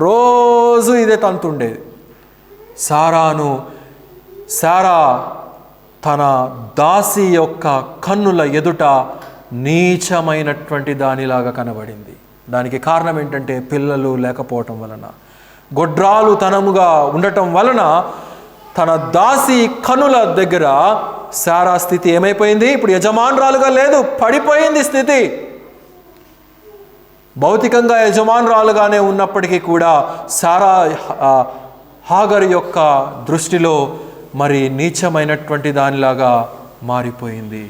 రోజు ఇదే తంతుండేది. సారా తన దాసి యొక్క కన్నుల ఎదుట నీచమైనటువంటి దానిలాగా కనబడింది. దానికి కారణం ఏంటంటే పిల్లలు లేకపోవటం వలన, గొడ్రాలు తనముగా ఉండటం వలన తన దాసి కన్నుల దగ్గర సారా స్థితి ఏమైపోయింది, ఇప్పుడు యజమానురాలుగా లేదు, పడిపోయింది స్థితి. భౌతికంగా యజమానురాలుగానే ఉన్నప్పటికీ కూడా సారా హాగరు యొక్క దృష్టిలో మరి నీచమైనటువంటి దానిలాగా మారిపోయింది.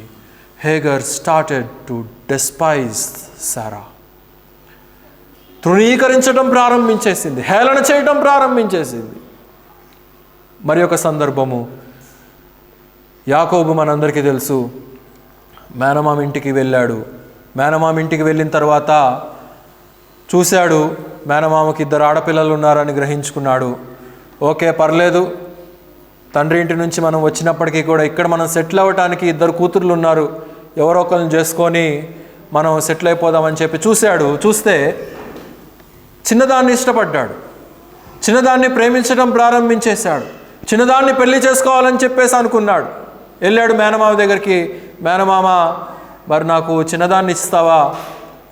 హేగర్ స్టార్టెడ్ టు డెస్పైజ్ సారా. తృణీకరించడం ప్రారంభించేసింది, హేళన చేయడం ప్రారంభించేసింది. మరి ఒక సందర్భము, యాకోబు మనందరికీ తెలుసు, మేనమామ ఇంటికి వెళ్ళాడు. మేనమామ ఇంటికి వెళ్ళిన తర్వాత చూశాడు, మేనమామకి 2 ఆడపిల్లలు ఉన్నారని గ్రహించుకున్నాడు. ఓకే, పర్లేదు, తండ్రి ఇంటి నుంచి మనం వచ్చినప్పటికీ కూడా ఇక్కడ మనం సెటిల్ అవ్వటానికి 2 కూతుర్లు ఉన్నారు, ఎవరో ఒకరిని చేసుకొని మనం సెటిల్ అయిపోదామని చెప్పి చూస్తే చిన్నదాన్ని ఇష్టపడ్డాడు, చిన్నదాన్ని ప్రేమించడం ప్రారంభించేశాడు, చిన్నదాన్ని పెళ్లి చేసుకోవాలని చెప్పేసి అనుకున్నాడు. వెళ్ళాడు మేనమామ దగ్గరికి, మేనమామ మరి నాకు చిన్నదాన్ని ఇస్తావా,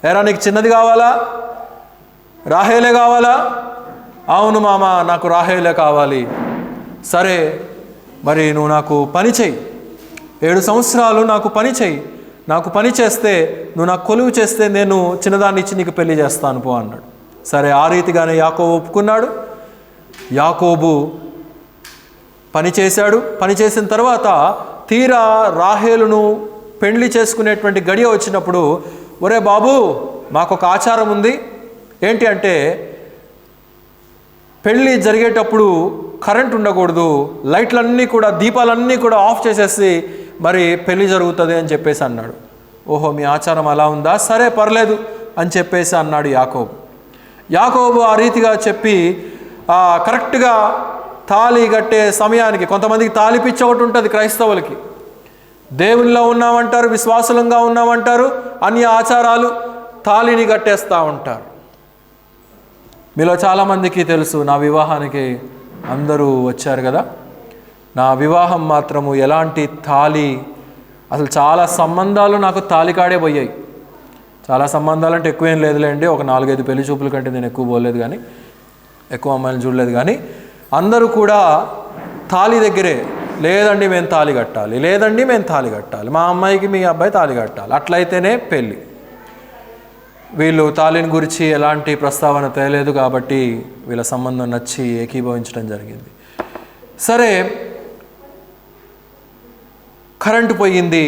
ఎరా నీకు చిన్నది కావాలా, రాహేలే కావాలా, అవును మామ నాకు రాహేలే కావాలి, సరే మరి నువ్వు నాకు పని చెయ్యి, 7 సంవత్సరాలు నాకు పని చెయ్యి, నాకు పని చేస్తే, నువ్వు నాకు కొలువు చేస్తే నేను చిన్నదాన్ని ఇచ్చి నీకు పెళ్లి చేస్తాను పో అన్నాడు. సరే, ఆ రీతిగానే యాకోబు ఒప్పుకున్నాడు. యాకోబు పని చేశాడు. పని చేసిన తర్వాత తీరా రాహేలును పెళ్లి చేసుకునేటువంటి గడియ వచ్చినప్పుడు, ఒరే బాబు, మాకొక ఆచారం ఉంది. ఏంటి అంటే, పెళ్ళి జరిగేటప్పుడు కరెంట్ ఉండకూడదు, లైట్లన్నీ కూడా, దీపాలన్నీ కూడా ఆఫ్ చేసేసి మరి పెళ్ళి జరుగుతుంది అని చెప్పేసి అన్నాడు. ఓహో, మీ ఆచారం అలా ఉందా, సరే పర్లేదు అని చెప్పేసి అన్నాడు యాకోబు. యాకోబు ఆ రీతిగా చెప్పి కరెక్ట్గా తాళి కట్టే సమయానికి, కొంతమందికి తాళి పిచ్చి ఒకటి ఉంటుంది క్రైస్తవులకి. దేవునిలో ఉన్నామంటారు, విశ్వాసులంగా ఉన్నామంటారు, అన్ని ఆచారాలు, తాళిని కట్టేస్తూ ఉంటారు. మీలో చాలామందికి తెలుసు, నా వివాహానికి అందరూ వచ్చారు కదా, నా వివాహం మాత్రము ఎలాంటి తాళి, అసలు చాలా సంబంధాలు నాకు తాళికాడే పోయాయి. చాలా సంబంధాలు అంటే ఎక్కువేం లేదులేండి, ఒక 4-5 పెళ్లి చూపుల కంటే నేను ఎక్కువ పోలేదు, కానీ ఎక్కువ అమ్మాయిలు చూడలేదు. కానీ అందరూ కూడా తాళి దగ్గరే, లేదండి మేము తాళి కట్టాలి, లేదండి మేము తాళి కట్టాలి, మా అమ్మాయికి మీ అబ్బాయి తాళి కట్టాలి, అట్లయితేనే పెళ్ళి. వీళ్ళు తాళిని గురించి ఎలాంటి ప్రస్తావన తేలేదు కాబట్టి వీళ్ళ సంబంధం నచ్చి ఏకీభవించడం జరిగింది. సరే, కరెంటు పోయింది.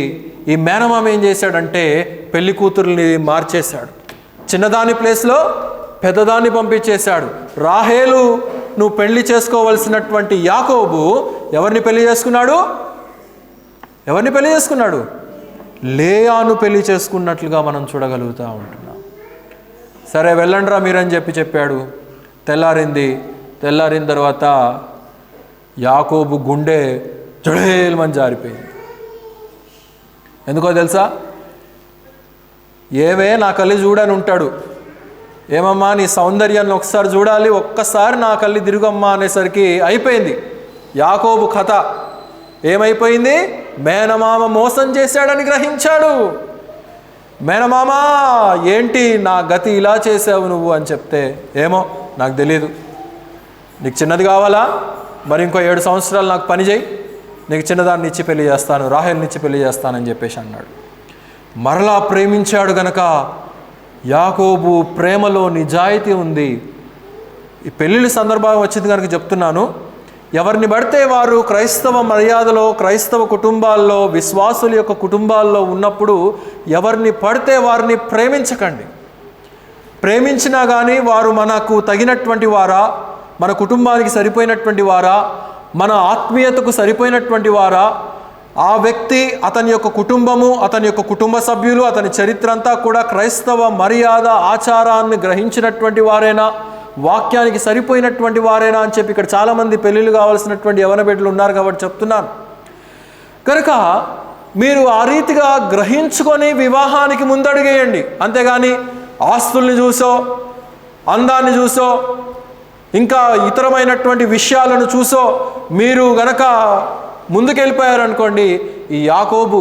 ఈ మేనమామ ఏం చేశాడంటే పెళ్లి కూతుర్ని మార్చేశాడు. చిన్నదాని ప్లేస్లో పెద్దదాన్ని పంపించేశాడు. రాహేలు నువ్వు పెళ్లి చేసుకోవలసినటువంటి యాకోబు ఎవరిని పెళ్లి చేసుకున్నాడు? ఎవరిని పెళ్లి చేసుకున్నాడు? లేయాను పెళ్లి చేసుకున్నట్లుగా మనం చూడగలుగుతూ ఉంటున్నాం. సరే వెళ్ళండిరా మీరని చెప్పాడు. తెల్లారిన తర్వాత యాకోబు గుండె జడేల్మని జారిపోయింది. ఎందుకో తెలుసా? ఏవే నా కళ్ళు చూడని ఉంటాడు. ఏమమ్మా నీ సౌందర్యాన్ని ఒకసారి చూడాలి, ఒక్కసారి నా కళ్ళు తిరుగమ్మా అనేసరికి అయిపోయింది యాకోబు కథ. ఏమైపోయింది? మేనమామ మోసం చేశాడని గ్రహించాడు. మేనమామ ఏంటి నా గతి ఇలా చేసావు నువ్వు అని చెప్తే, ఏమో నాకు తెలియదు, నీకు చిన్నది కావాలా, మరి ఇంకో 7 సంవత్సరాలు నాకు పని చేయి, నీకు చిన్నదాన్ని ఇచ్చి పెళ్లి చేస్తాను, రాహేల్ని ఇచ్చి పెళ్లి చేస్తానని చెప్పేసి అన్నాడు. మరలా ప్రేమించాడు గనక యాకోబు ప్రేమలో నిజాయితీ ఉంది. ఈ పెళ్ళిళ్ళ సందర్భం వచ్చింది కనుక చెప్తున్నాను. ఎవరిని పడితే వారు క్రైస్తవ మర్యాదలో, క్రైస్తవ కుటుంబాల్లో, విశ్వాసుల యొక్క కుటుంబాల్లో ఉన్నప్పుడు ఎవరిని పడితే వారిని ప్రేమించకండి. ప్రేమించినా కానీ వారు మనకు తగినటువంటి వారా, మన కుటుంబానికి సరిపోయినటువంటి వారా, మన ఆత్మీయతకు సరిపోయినటువంటి వారా, ఆ వ్యక్తి, అతని యొక్క కుటుంబము, అతని యొక్క కుటుంబ సభ్యులు, అతని చరిత్ర అంతా కూడా క్రైస్తవ మర్యాద ఆచారాన్ని గ్రహించినటువంటి వారేనా, వాక్యానికి సరిపోయినటువంటి వారేనా అని చెప్పి ఇక్కడ చాలామంది పెళ్ళిళ్ళు కావాల్సినటువంటి యవన బిడ్డలు ఉన్నారు కాబట్టి చెప్తున్నాను. కనుక మీరు ఆ రీతిగా గ్రహించుకొని వివాహానికి ముందడుగేయండి. అంతేగాని ఆస్తుల్ని చూసో, అందాన్ని చూసో, ఇంకా ఇతరమైనటువంటి విషయాలను చూసో మీరు గనక ముందుకెళ్ళిపోయారనుకోండి, ఈ యాకోబు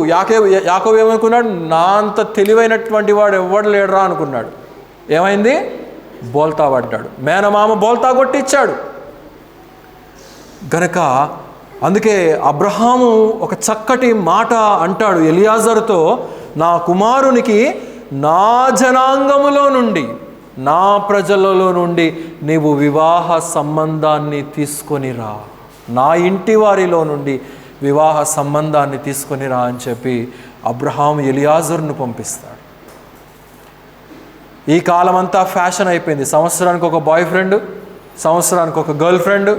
ఏమనుకున్నాడు? నా అంత తెలివైనటువంటి వాడు ఎవడు లేడరా అనుకున్నాడు. ఏమైంది? బోల్తా పడ్డాడు. మేనమామ బోల్తా కొట్టిచ్చాడు. గనక అందుకే అబ్రహాము ఒక చక్కటి మాట అంటాడు ఎలియాజరుతో, నా కుమారునికి నా జనాంగములో నుండి, నా ప్రజలలో నుండి నీవు వివాహ సంబంధాన్ని తీసుకొని రా, నా ఇంటి వారిలో నుండి వివాహ సంబంధాన్ని తీసుకొని రా అని చెప్పి అబ్రహాము ఎలియాజరును పంపిస్తాడు. ఈ కాలం అంతా ఫ్యాషన్ అయిపోయింది. సంవత్సరానికి ఒక బాయ్ ఫ్రెండ్, సంవత్సరానికి ఒక గర్ల్ ఫ్రెండ్,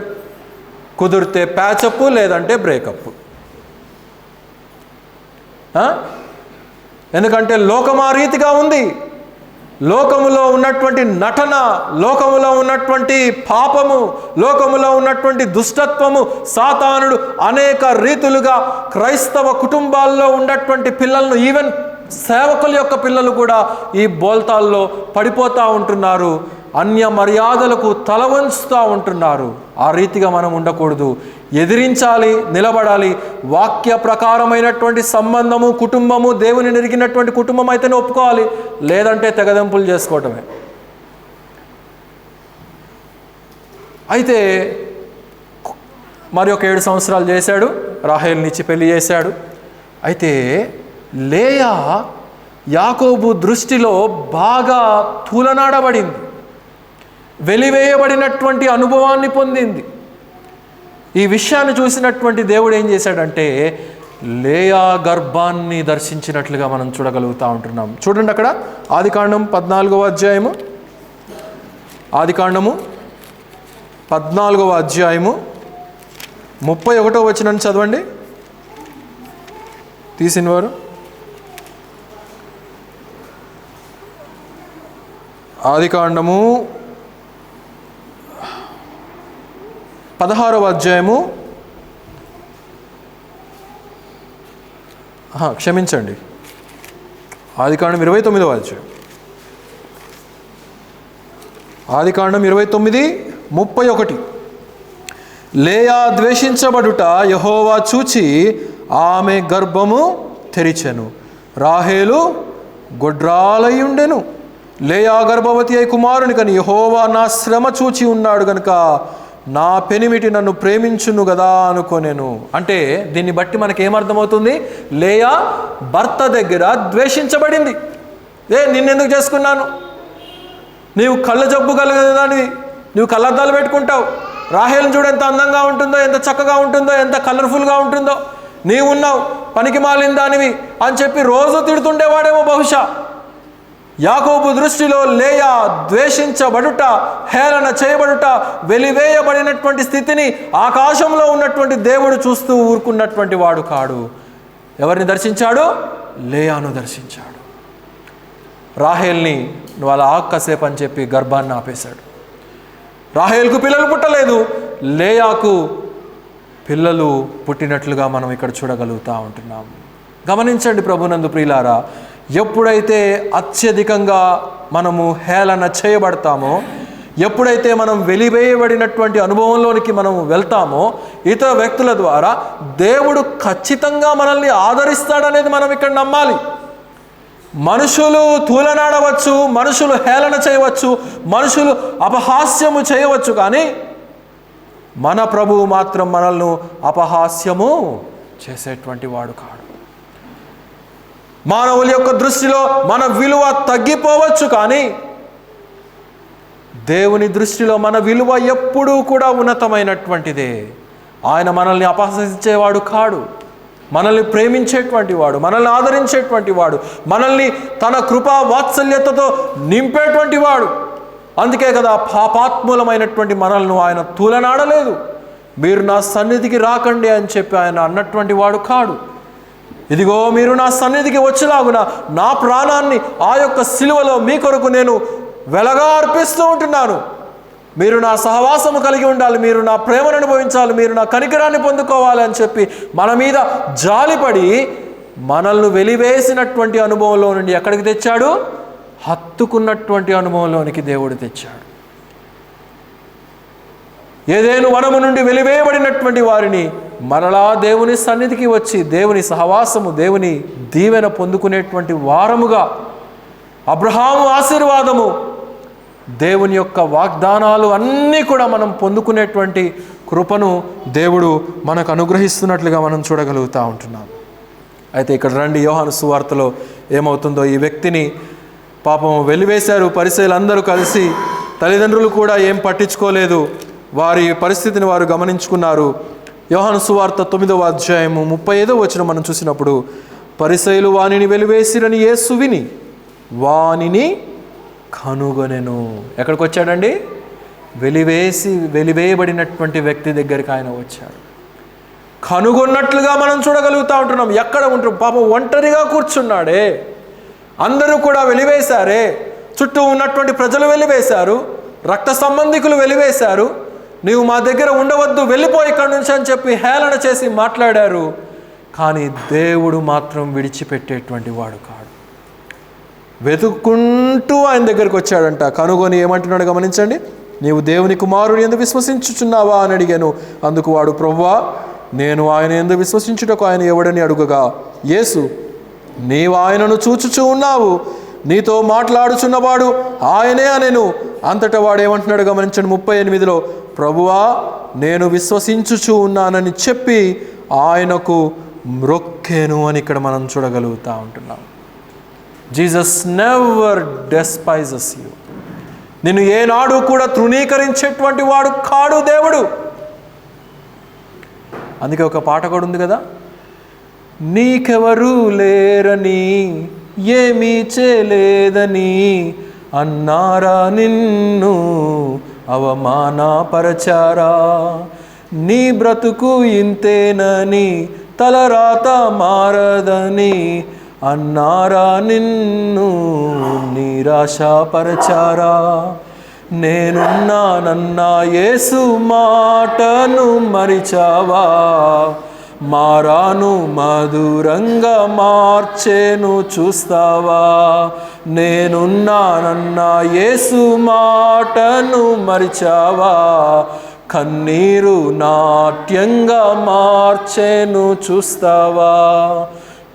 కుదిరితే ప్యాచప్ లేదంటే బ్రేకప్. ఎందుకంటే లోకం ఆ రీతిగా ఉంది. లోకములో ఉన్నటువంటి నటన, లోకములో ఉన్నటువంటి పాపము, లోకములో ఉన్నటువంటి దుష్టత్వము, సాతానుడు అనేక రీతులుగా క్రైస్తవ కుటుంబాల్లో ఉన్నటువంటి పిల్లలను, ఈవెన్ సేవకుల యొక్క పిల్లలు కూడా ఈ బోల్తాల్లో పడిపోతూ ఉంటున్నారు, అన్య మర్యాదలకు తల వంచుతూ ఉంటున్నారు. ఆ రీతిగా మనం ఉండకూడదు. ఎదిరించాలి, నిలబడాలి. వాక్య ప్రకారమైనటువంటి సంబంధము, కుటుంబము, దేవుని నెరిగినటువంటి కుటుంబం అయితేనే ఒప్పుకోవాలి, లేదంటే తెగదెంపులు చేసుకోవటమే. అయితే మరి ఒక 7 సంవత్సరాలు చేశాడు, రాహేలునిచ్చి పెళ్లి చేశాడు. అయితే లేయా యాకోబు దృష్టిలో బాగా తూలనాడబడింది, వెలివేయబడినటువంటి అనుభవాన్ని పొందింది. ఈ విషయాన్ని చూసినటువంటి దేవుడు ఏం చేశాడంటే లేయా గర్భాన్ని దర్శించినట్లుగా మనం చూడగలుగుతూ ఉంటున్నాం. చూడండి అక్కడ ఆదికాండం 14వ అధ్యాయము, ఆదికాండము 14వ అధ్యాయము 31వ వచనాన్ని చదవండి తీసినవారు. ఆదికాండము 16వ అధ్యాయము, క్షమించండి, ఆదికాండం 29వ అధ్యాయం, ఆదికాండం 29:31. లేయా ద్వేషించబడుట యెహోవా చూచి ఆమె గర్భము తెరిచెను, రాహేలు గొడ్రాలయుండెను. లేయా గర్భవతి అయి కుమారుని కని యెహోవా నా శ్రమ చూచి ఉన్నాడు గనుక నా పెనిమిటి నన్ను ప్రేమించును కదా అనుకొనెను. అంటే దీన్ని బట్టి మనకేమర్థమవుతుంది? లేయా భర్త దగ్గర ద్వేషించబడింది. నిన్నెందుకు చేసుకున్నాను, నీవు కళ్ళ జబ్బు కలిగేదానివి, నువ్వు కళ్ళద్దాలు పెట్టుకుంటావు, రాహేల్ని చూడు ఎంత అందంగా ఉంటుందో, ఎంత చక్కగా ఉంటుందో, ఎంత కలర్ఫుల్గా ఉంటుందో, నీవున్నావు పనికి మాలిన దానివి అని చెప్పి రోజు తిడుతుండేవాడేమో బహుశా. యాకోబు దృష్టిలో లేయా ద్వేషించబడుట, హేళన చేయబడుట, వెలివేయబడినటువంటి స్థితిని ఆకాశంలో ఉన్నటువంటి దేవుడు చూస్తూ ఊరుకున్నటువంటి వాడు కాడు. ఎవరిని దర్శించాడు? లేయాను దర్శించాడు. రాహేల్ని నువ్వు అలా కాసేపు అని చెప్పి గర్భాన్ని ఆపేశాడు. రాహేల్కు పిల్లలు పుట్టలేదు, లేయాకు పిల్లలు పుట్టినట్లుగా మనం ఇక్కడ చూడగలుగుతూ ఉంటున్నాం. గమనించండి ప్రభునందు ప్రియులారా, ఎప్పుడైతే అత్యధికంగా మనము హేళన చేయబడతామో, ఎప్పుడైతే మనం వెలివేయబడినటువంటి అనుభవంలోనికి మనం వెళ్తామో ఇతర వ్యక్తుల ద్వారా, దేవుడు ఖచ్చితంగా మనల్ని ఆదరిస్తాడనేది మనం ఇక్కడ నమ్మాలి. మనుషులు తూలనాడవచ్చు, మనుషులు హేళన చేయవచ్చు, మనుషులు అపహాస్యము చేయవచ్చు, కానీ మన ప్రభువు మాత్రం మనల్ని అపహాస్యము చేసేటువంటి వాడు కాడు. మానవుల యొక్క దృష్టిలో మన విలువ తగ్గిపోవచ్చు, కానీ దేవుని దృష్టిలో మన విలువ ఎప్పుడూ కూడా ఉన్నతమైనటువంటిదే. ఆయన మనల్ని అపహసించేవాడు కాడు, మనల్ని ప్రేమించేటువంటి వాడు, మనల్ని ఆదరించేటువంటి వాడు, మనల్ని తన కృపా వాత్సల్యతతో నింపేటువంటి వాడు. అందుకే కదా పాపాత్మూలమైనటువంటి మనల్ని ఆయన తూలనాడలేదు. మీరు నా సన్నిధికి రాకండి అని చెప్పి ఆయన అన్నటువంటి వాడు కాడు. ఇదిగో మీరు నా సన్నిధికి వచ్చేలాగున నా ప్రాణాన్ని ఆ యొక్క సిలువలో మీ కొరకు నేను వెలగా అర్పిస్తూ ఉంటున్నాను. మీరు నా సహవాసము కలిగి ఉండాలి, మీరు నా ప్రేమను అనుభవించాలి, మీరు నా కనికరాన్ని పొందుకోవాలి అని చెప్పి మన మీద జాలిపడి మనల్ని వెలివేసినటువంటి అనుభవంలో నుండి ఎక్కడికి తెచ్చాడు? హత్తుకున్నటువంటి అనుభవంలోనికి దేవుడు తెచ్చాడు. ఏదేను వనము నుండి వెలివేయబడినటువంటి వారిని మరలా దేవుని సన్నిధికి వచ్చి దేవుని సహవాసము, దేవుని దీవెన పొందుకునేటువంటి వారముగా, అబ్రహాము ఆశీర్వాదము, దేవుని యొక్క వాగ్దానాలు అన్నీ కూడా మనం పొందుకునేటువంటి కృపను దేవుడు మనకు అనుగ్రహిస్తున్నట్లుగా మనం చూడగలుగుతూ ఉంటున్నాం. అయితే ఇక్కడ రండి, యోహాను సువార్తలో ఏమవుతుందో. ఈ వ్యక్తిని పాపం వెలివేశారు పరిసయ్యులందరూ కలిసి, తల్లిదండ్రులు కూడా ఏం పట్టించుకోలేదు, వారి పరిస్థితిని వారు గమనించుకున్నారు. యోహాను సువార్త 9వ అధ్యాయము 35వ వచనం మనం చూసినప్పుడు, పరిసయ్యులు వానిని వెలివేసిరని యేసు విని వానిని కనుగొనెను. ఎక్కడికి వచ్చాడండి? వెలివేయబడినటువంటి వ్యక్తి దగ్గరికి ఆయన వచ్చాడు. కనుగొన్నట్లుగా మనం చూడగలుగుతూ ఉంటున్నాం. ఎక్కడ ఉంటాం? పాపం ఒంటరిగా కూర్చున్నాడే, అందరూ కూడా వెలివేశారే, చుట్టూ ఉన్నటువంటి ప్రజలు వెలివేశారు, రక్త సంబంధికులు వెలివేశారు, నీవు మా దగ్గర ఉండవద్దు, వెళ్ళిపోయి ఇక్కడి నుంచి అని చెప్పి హేళన చేసి మాట్లాడారు. కానీ దేవుడు మాత్రం విడిచిపెట్టేటువంటి వాడు కాడు. వెతుక్కుంటూ ఆయన దగ్గరికి వచ్చాడంట. కనుగొని ఏమంటున్నాడు గమనించండి. నీవు దేవుని కుమారుని యందు విశ్వసించుచున్నావా అని అడిగాను. అందుకు వాడు, ప్రభువా, నేను ఆయన యందు విశ్వసించుటకు ఆయన ఎవడని అడుగగా, యేసు, నీవు ఆయనను చూచుచూ ఉన్నావు, నీతో మాట్లాడుచున్నవాడు ఆయనే అనెను. అంతటా వాడు ఏమంటున్నాడు గమనించండి. 38లో, ప్రభువా, నేను విశ్వసించుచూ ఉన్నానని చెప్పి ఆయనకు మ్రొక్కెను అని ఇక్కడ మనం చూడగలుగుతూ ఉంటున్నాం. Jesus never despises you. నిన్ను ఏనాడు కూడా తృణీకరించేటువంటి వాడు కాడు దేవుడు. అందుకే ఒక పాట కూడా ఉంది కదా, నీకెవరు లేరని ఏమీ చేయలేదని అన్నారా నిన్ను అవమానపరచారా, నీ బ్రతుకు ఇంతేనని తలరాత మారదని అన్నారా నిన్ను నిరాశపరచారా, నేనున్నానన్నా యేసు మాటను మరిచావా, మారాను మధురంగా మార్చేను చూస్తావా, నేనున్నానన్నా యేసు మాటను మరిచావా, కన్నీరు నాట్యంగా మార్చేను చూస్తావా,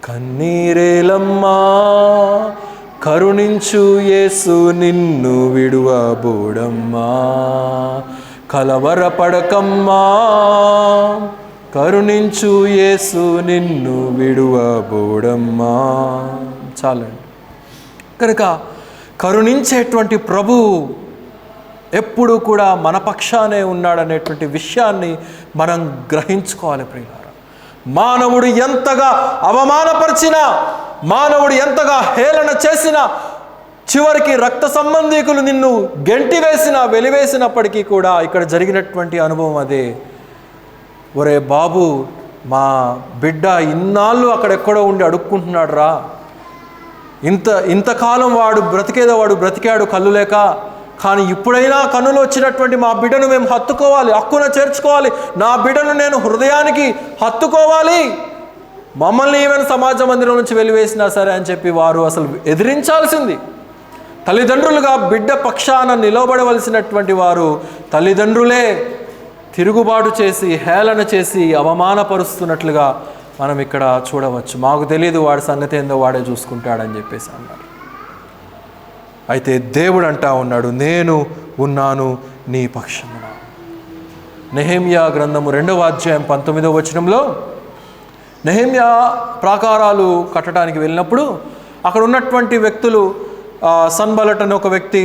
కన్నీరేలమ్మా కరుణించు యేసు నిన్ను విడువబోడమ్మా, కలవరపడకమ్మా కరుణించు యేసు నిన్ను విడువబోడమ్మా. చాలండి. కనుక కరుణించేటువంటి ప్రభు ఎప్పుడు కూడా మన పక్షానే ఉన్నాడనేటువంటి విషయాన్ని మనం గ్రహించుకోవాలి ప్రియులారా. మానవుడు ఎంతగా అవమానపరిచినా, మానవుడు ఎంతగా హేళన చేసినా, చివరికి రక్త సంబంధీకులు నిన్ను గెంటి వేసినా వెలివేసినప్పటికీ కూడా ఇక్కడ జరిగినటువంటి అనుభవం అదే. ఒరే బాబు, మా బిడ్డ ఇన్నాళ్ళు అక్కడెక్కడో ఉండి అడుక్కుంటున్నాడు రా, ఇంతకాలం వాడు బ్రతికాడు కళ్ళు లేక, కానీ ఇప్పుడైనా కన్నులు వచ్చినటువంటి మా బిడ్డను మేము హత్తుకోవాలి, హక్కున చేర్చుకోవాలి, నా బిడ్డను నేను హృదయానికి హత్తుకోవాలి, మమ్మల్ని ఈవెన్ సమాజ మందిరం నుంచి వెలివేసినా సరే అని చెప్పి వారు అసలు ఎదిరించాల్సింది. తల్లిదండ్రులుగా బిడ్డ పక్షాన నిలబడవలసినటువంటి వారు తల్లిదండ్రులే తిరుగుబాటు చేసి హేళన చేసి అవమానపరుస్తున్నట్లుగా మనం ఇక్కడ చూడవచ్చు. మాకు తెలియదు వాడి సంగతి ఏందో వాడే చూసుకుంటాడని చెప్పేసి అన్నారు. అయితే దేవుడు అంటా ఉన్నాడు, నేను ఉన్నాను నీ పక్షమున. నెహెమ్యా గ్రంథము 2వ అధ్యాయం 19వ వచనంలో నెహెమ్యా ప్రాకారాలు కట్టడానికి వెళ్ళినప్పుడు అక్కడ ఉన్నటువంటి వ్యక్తులు సన్బలట్ అని ఒక వ్యక్తి,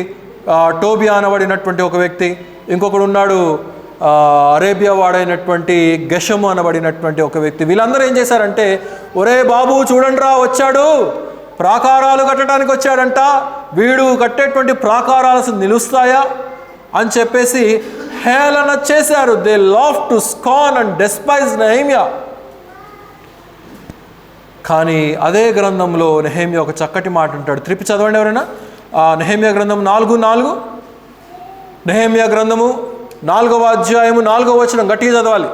టోబియా అనబడినటువంటి ఒక వ్యక్తి, ఇంకొకడు ఉన్నాడు అరేబియా వాడైనటువంటి గెషము అనబడినటువంటి ఒక వ్యక్తి. వీళ్ళందరూ ఏం చేశారంటే, ఒరే బాబు చూడండి రా వచ్చాడు, ప్రాకారాలు కట్టడానికి వచ్చాడంట, వీడు కట్టేటువంటి ప్రాకారాలు నిలుస్తాయా అని చెప్పేసి హేళన చేశారు. They love to scan and despise Nehemiah. కానీ అదే గ్రంథంలో నెహెమ్యా ఒక చక్కటి మాట అంటాడు. త్రిప్పి చదవండి ఎవరైనా. నెహెమ్యా గ్రంథం 4:4. నెహెమ్యా గ్రంథము 4వ అధ్యాయము 4వ వచనం గట్టిగా చదవాలి.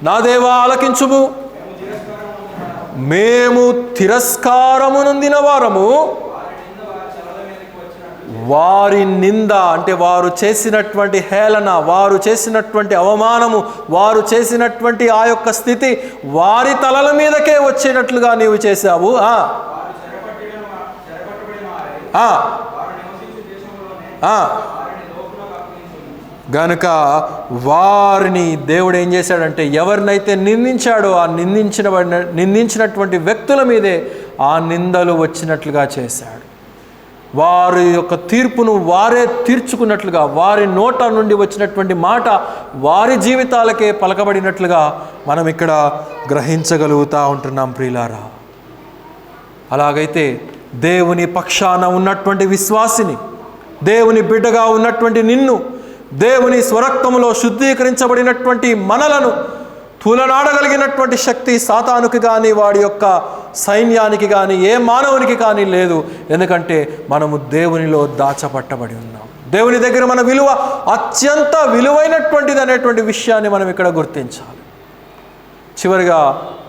నా దేవా ఆలకించుము, మేము తిరస్కారము నొందిన వారము, వారి నింద అంటే వారు చేసినటువంటి హేళన, వారు చేసినటువంటి అవమానము, వారు చేసినటువంటి ఆ యొక్క స్థితి వారి తలల మీదకే వచ్చేటట్లుగా నీవు చేశావు. గనుక వారిని దేవుడు ఏం చేశాడంటే, ఎవరినైతే నిందించాడో ఆ నిందించినటువంటి వ్యక్తుల మీదే ఆ నిందలు వచ్చినట్లుగా చేశాడు. వారి యొక్క తీర్పును వారే తీర్చుకున్నట్లుగా, వారి నోట నుండి వచ్చినటువంటి మాట వారి జీవితాలకే పలకబడినట్లుగా మనం ఇక్కడ గ్రహించగలుగుతూ ఉంటున్నాం ప్రియులారా. అలాగైతే దేవుని పక్షాన ఉన్నటువంటి విశ్వాసిని, దేవుని బిడ్డగా ఉన్నటువంటి నిన్ను, దేవుని స్వరక్తములో శుద్ధీకరించబడినటువంటి మనలను తూలనాడగలిగినటువంటి శక్తి సాతానుకి కానీ వాడి యొక్క సైన్యానికి కానీ ఏ మానవునికి కానీ లేదు. ఎందుకంటే మనము దేవునిలో దాచపట్టబడి ఉన్నాం. దేవుని దగ్గర మన విలువ అత్యంత విలువైనటువంటిది అనేటువంటి విషయాన్ని మనం ఇక్కడ గుర్తించాలి. చివరిగా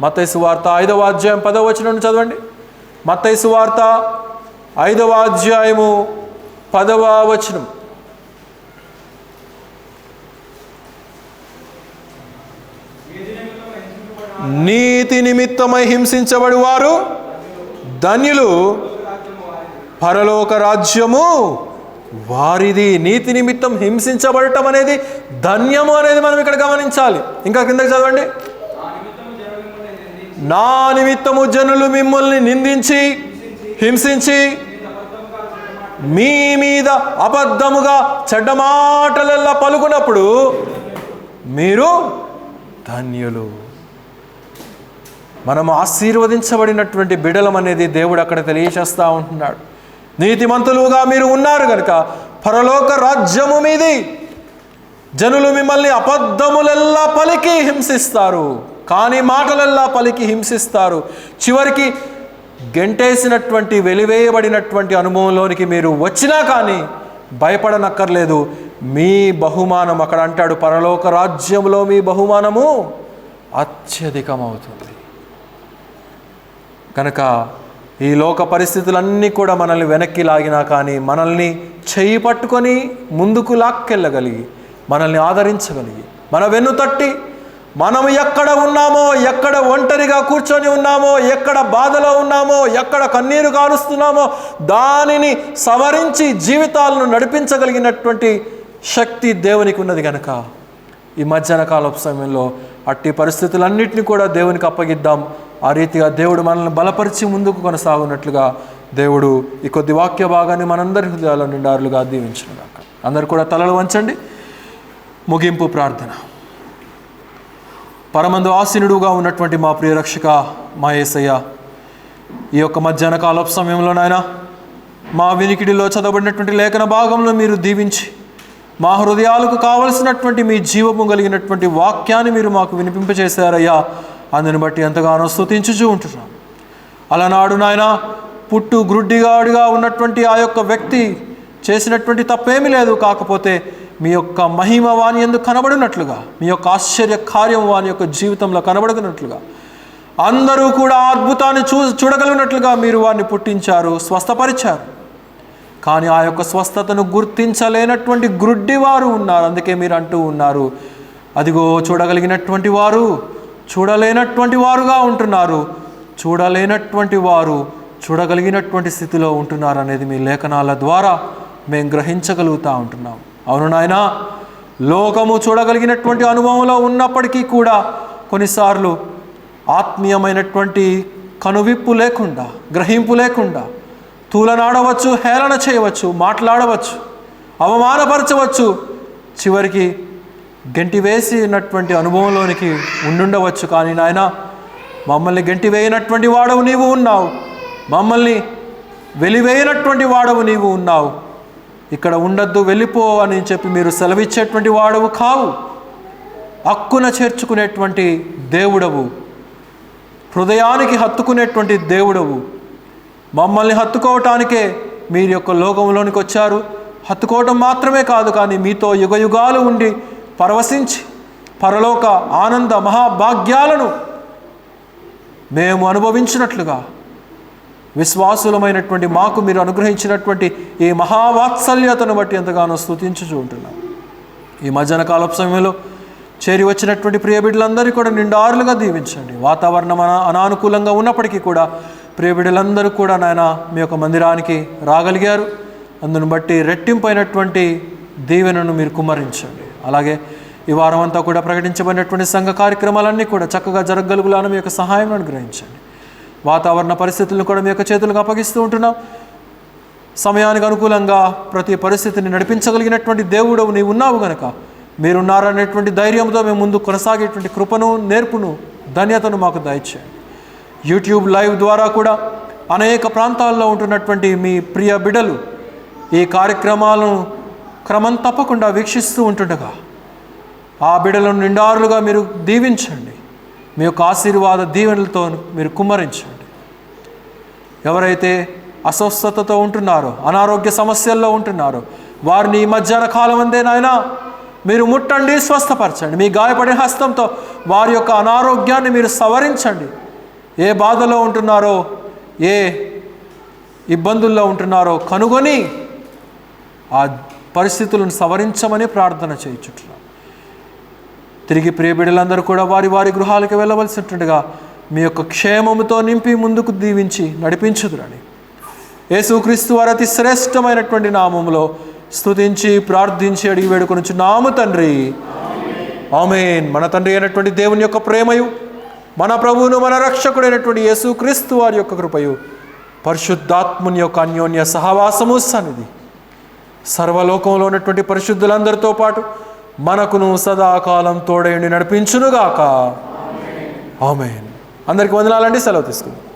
మత్తయి సువార్త 5వ అధ్యాయం 10వ వచనం చదవండి. మత్తయి సువార్త 5వ అధ్యాయము 10వ వచనం. నీతి నిమిత్తమై హింసించబడి వారు ధన్యులు, పరలోక రాజ్యము వారిది. నీతి నిమిత్తం హింసించబడటం అనేది ధన్యము అనేది మనం ఇక్కడ గమనించాలి. ఇంకా కిందకి చదవండి. నా నిమిత్తము జనులు మిమ్మల్ని నిందించి హింసించి మీ మీద అబద్ధముగా చెడ్డ మాటలెల్లా పలుకున్నప్పుడు మీరు ధన్యులు. మనం ఆశీర్వదించబడినటువంటి బిడలం అనేది దేవుడు అక్కడ తెలియచేస్తూ ఉంటున్నాడు. నీతిమంతులుగా మీరు ఉన్నారు కనుక పరలోక రాజ్యము మీది. జనులు మిమ్మల్ని అబద్ధములెల్లా పలికి హింసిస్తారు, కానీ మాటలెల్లా పలికి హింసిస్తారు. చివరికి గెంటేసినటువంటి వెలివేయబడినటువంటి అనుభవంలోనికి మీరు వచ్చినా కానీ భయపడనక్కర్లేదు. మీ బహుమానం, అక్కడ అంటాడు, పరలోక రాజ్యంలో మీ బహుమానము అత్యధికమవుతుంది. కనుక ఈ లోక పరిస్థితులన్నీ కూడా మనల్ని వెనక్కి లాగినా కానీ మనల్ని చేయి పట్టుకొని ముందుకు లాక్కెళ్ళగలిగి, మనల్ని ఆదరించగలిగి, మన వెన్ను తట్టి మనము ఎక్కడ ఉన్నామో, ఎక్కడ ఒంటరిగా కూర్చొని ఉన్నామో, ఎక్కడ బాధలో ఉన్నామో, ఎక్కడ కన్నీరు కారుస్తున్నామో దానిని సవరించి జీవితాలను నడిపించగలిగినటువంటి శక్తి దేవునికి ఉన్నది. కనుక ఈ మధ్యాహ్న కాలపు సమయంలో అట్టి పరిస్థితులన్నింటినీ కూడా దేవునికి అప్పగిద్దాం. ఆ రీతిగా దేవుడు మనల్ని బలపరిచి ముందుకు కొనసాగున్నట్లుగా దేవుడు ఈ కొద్ది వాక్య భాగాన్ని మనందరి హృదయాల్లో నిండారులుగా దీవించుగాక. అందరూ కూడా తలలు వంచండి. ముగింపు ప్రార్థన. పరమందు ఆసీనుడుగా ఉన్నటువంటి మా ప్రియ రక్షక, మా యేసయ్య, ఈ యొక్క మధ్యాహ్న కాలపు సమయంలో నాయన మా వినికిడిలో చదవబడినటువంటి లేఖన భాగంలో మీరు దీవించి మా హృదయాలకు కావలసినటువంటి మీ జీవము కలిగినటువంటి వాక్యాన్ని మీరు మాకు వినిపింపచేశారయ్యా. అందుని బట్టి ఎంతగానో స్తుతించుచూ ఉంటున్నాం. అలనాడు నాయన పుట్టు గ్రుడ్డిగాడిగా ఉన్నటువంటి ఆ యొక్క వ్యక్తి చేసినటువంటి తప్పేమీ లేదు, కాకపోతే మీ యొక్క మహిమ వాని యందు కనబడినట్లుగా, మీ యొక్క ఆశ్చర్య కార్యం వాని యొక్క జీవితంలో కనబడుతున్నట్లుగా, అందరూ కూడా అద్భుతాన్ని చూడగలిగినట్లుగా మీరు వారిని పుట్టించారు, స్వస్థపరిచారు. కానీ ఆ యొక్క స్వస్థతను గుర్తించలేనటువంటి గ్రుడ్డివారు ఉన్నారు. అందుకే మీరు అంటూ ఉన్నారు, అదిగో చూడగలిగినటువంటి వారు చూడలేనటువంటి వారుగా ఉంటున్నారు, చూడలేనటువంటి వారు చూడగలిగినటువంటి స్థితిలో ఉంటున్నారు అనేది మీ లేఖనాల ద్వారా మేము గ్రహించగలుగుతూ ఉంటున్నాం. అవును నాయనా, లోకము చూడగలిగినటువంటి అనుభవంలో ఉన్నప్పటికీ కూడా కొన్నిసార్లు ఆత్మీయమైనటువంటి కనువిప్పు లేకుండా, గ్రహింపు లేకుండా తూలనాడవచ్చు, హేళన చేయవచ్చు, మాట్లాడవచ్చు, అవమానపరచవచ్చు, చివరికి గెంటి వేసినటువంటి అనుభవంలోనికి ఉండుండవచ్చు. కానీ నాయన, మమ్మల్ని గెంటి వేయనటువంటి వాడవు నీవు ఉన్నావు, మమ్మల్ని వెలివేయనటువంటి వాడవు నీవు ఉన్నావు. ఇక్కడ ఉండద్దు, వెళ్ళిపో అని చెప్పి మీరు సెలవిచ్చేటువంటి వాడవు కావు. హక్కున చేర్చుకునేటువంటి దేవుడవు, హృదయానికి హత్తుకునేటువంటి దేవుడవు. మమ్మల్ని హత్తుకోవటానికే మీరు యొక్క లోకంలోనికి వచ్చారు. హత్తుకోవటం మాత్రమే కాదు, కానీ మీతో యుగయుగాలు ఉండి పరవశించి పరలోక ఆనంద మహాభాగ్యాలను మేము అనుభవించినట్లుగా విశ్వాసులమైనటువంటి మాకు మీరు అనుగ్రహించినటువంటి ఈ మహావాత్సల్యతను బట్టి ఎంతగానో స్తుతించుచూ ఉంటున్నాం. ఈ మధ్యాహ్న కాలపు సమయంలో చేరి వచ్చినటువంటి ప్రియ బిడ్డలందరూ కూడా నిండారులుగా దీవించండి. వాతావరణం అనానుకూలంగా ఉన్నప్పటికీ కూడా ప్రియ బిడ్డలందరూ కూడా నాయన మీ యొక్క మందిరానికి రాగలిగారు. అందును బట్టి రెట్టింపైనటువంటి దీవెనను మీరు కుమ్మరించండి. అలాగే ఈ వారం అంతా కూడా ప్రకటించబడినటువంటి సంఘ కార్యక్రమాలన్నీ కూడా చక్కగా జరగగలుగులాను మీ యొక్క సహాయం అనుగ్రహించండి. వాతావరణ పరిస్థితులను కూడా మీ యొక్క చేతులకు అప్పగిస్తూ ఉంటున్నాం. సమయానికి అనుకూలంగా ప్రతి పరిస్థితిని నడిపించగలిగినటువంటి దేవుడవు నీవు ఉన్నావు కనుక మీరున్నారనేటువంటి ధైర్యంతో మేము ముందు కొనసాగేటువంటి కృపను, నేర్పును, ధన్యతను మాకు దయచేయండి. యూట్యూబ్ లైవ్ ద్వారా కూడా అనేక ప్రాంతాల్లో ఉంటున్నటువంటి మీ ప్రియ బిడ్డలు ఈ కార్యక్రమాలను క్రమం తప్పకుండా వీక్షిస్తూ ఉంటుండగా ఆ బిడ్డలను నిండారులుగా మీరు దీవించండి. మీ యొక్క ఆశీర్వాద దీవెనలతో మీరు కుమ్మరించండి. ఎవరైతే అస్వస్థతతో ఉంటున్నారో, అనారోగ్య సమస్యల్లో ఉంటున్నారో వారిని ఈ మధ్యాహ్న కాలం అందే నాయన మీరు ముట్టండి, స్వస్థపరచండి. మీ గాయపడిన హస్తంతో వారి యొక్క అనారోగ్యాన్ని మీరు సవరించండి. ఏ బాధలో ఉంటున్నారో, ఏ ఇబ్బందుల్లో ఉంటున్నారో కనుగొని ఆ పరిస్థితులను సవరించమని ప్రార్థన చేయించుంటున్నాం. తిరిగి ప్రియ బిడ్డలందరూ కూడా వారి వారి గృహాలకు వెళ్ళవలసి ఉంటుండగా మీ యొక్క క్షేమముతో నింపి ముందుకు దీవించి నడిపించుదురని యేసుక్రీస్తు వారి అతి శ్రేష్టమైనటువంటి నామములో స్తుతించి ప్రార్థించి అడిగి వేడుకొనుచున్నాము తండ్రి. ఆమేన్. మన తండ్రి అయినటువంటి దేవుని యొక్క ప్రేమయు, మన ప్రభువును మన రక్షకుడైనటువంటి యేసుక్రీస్తు వారి యొక్క కృపయు, పరిశుద్ధాత్ముని యొక్క అన్యోన్య సహవాసము సన్నిధి సర్వలోకంలో ఉన్నటువంటి పరిశుద్ధులందరితో పాటు మనకును సదాకాలం తోడైండి నడిపించునుగాక. ఆమేన్. అందరికి వందనాలండి. సెలవు తీసుకుందాం.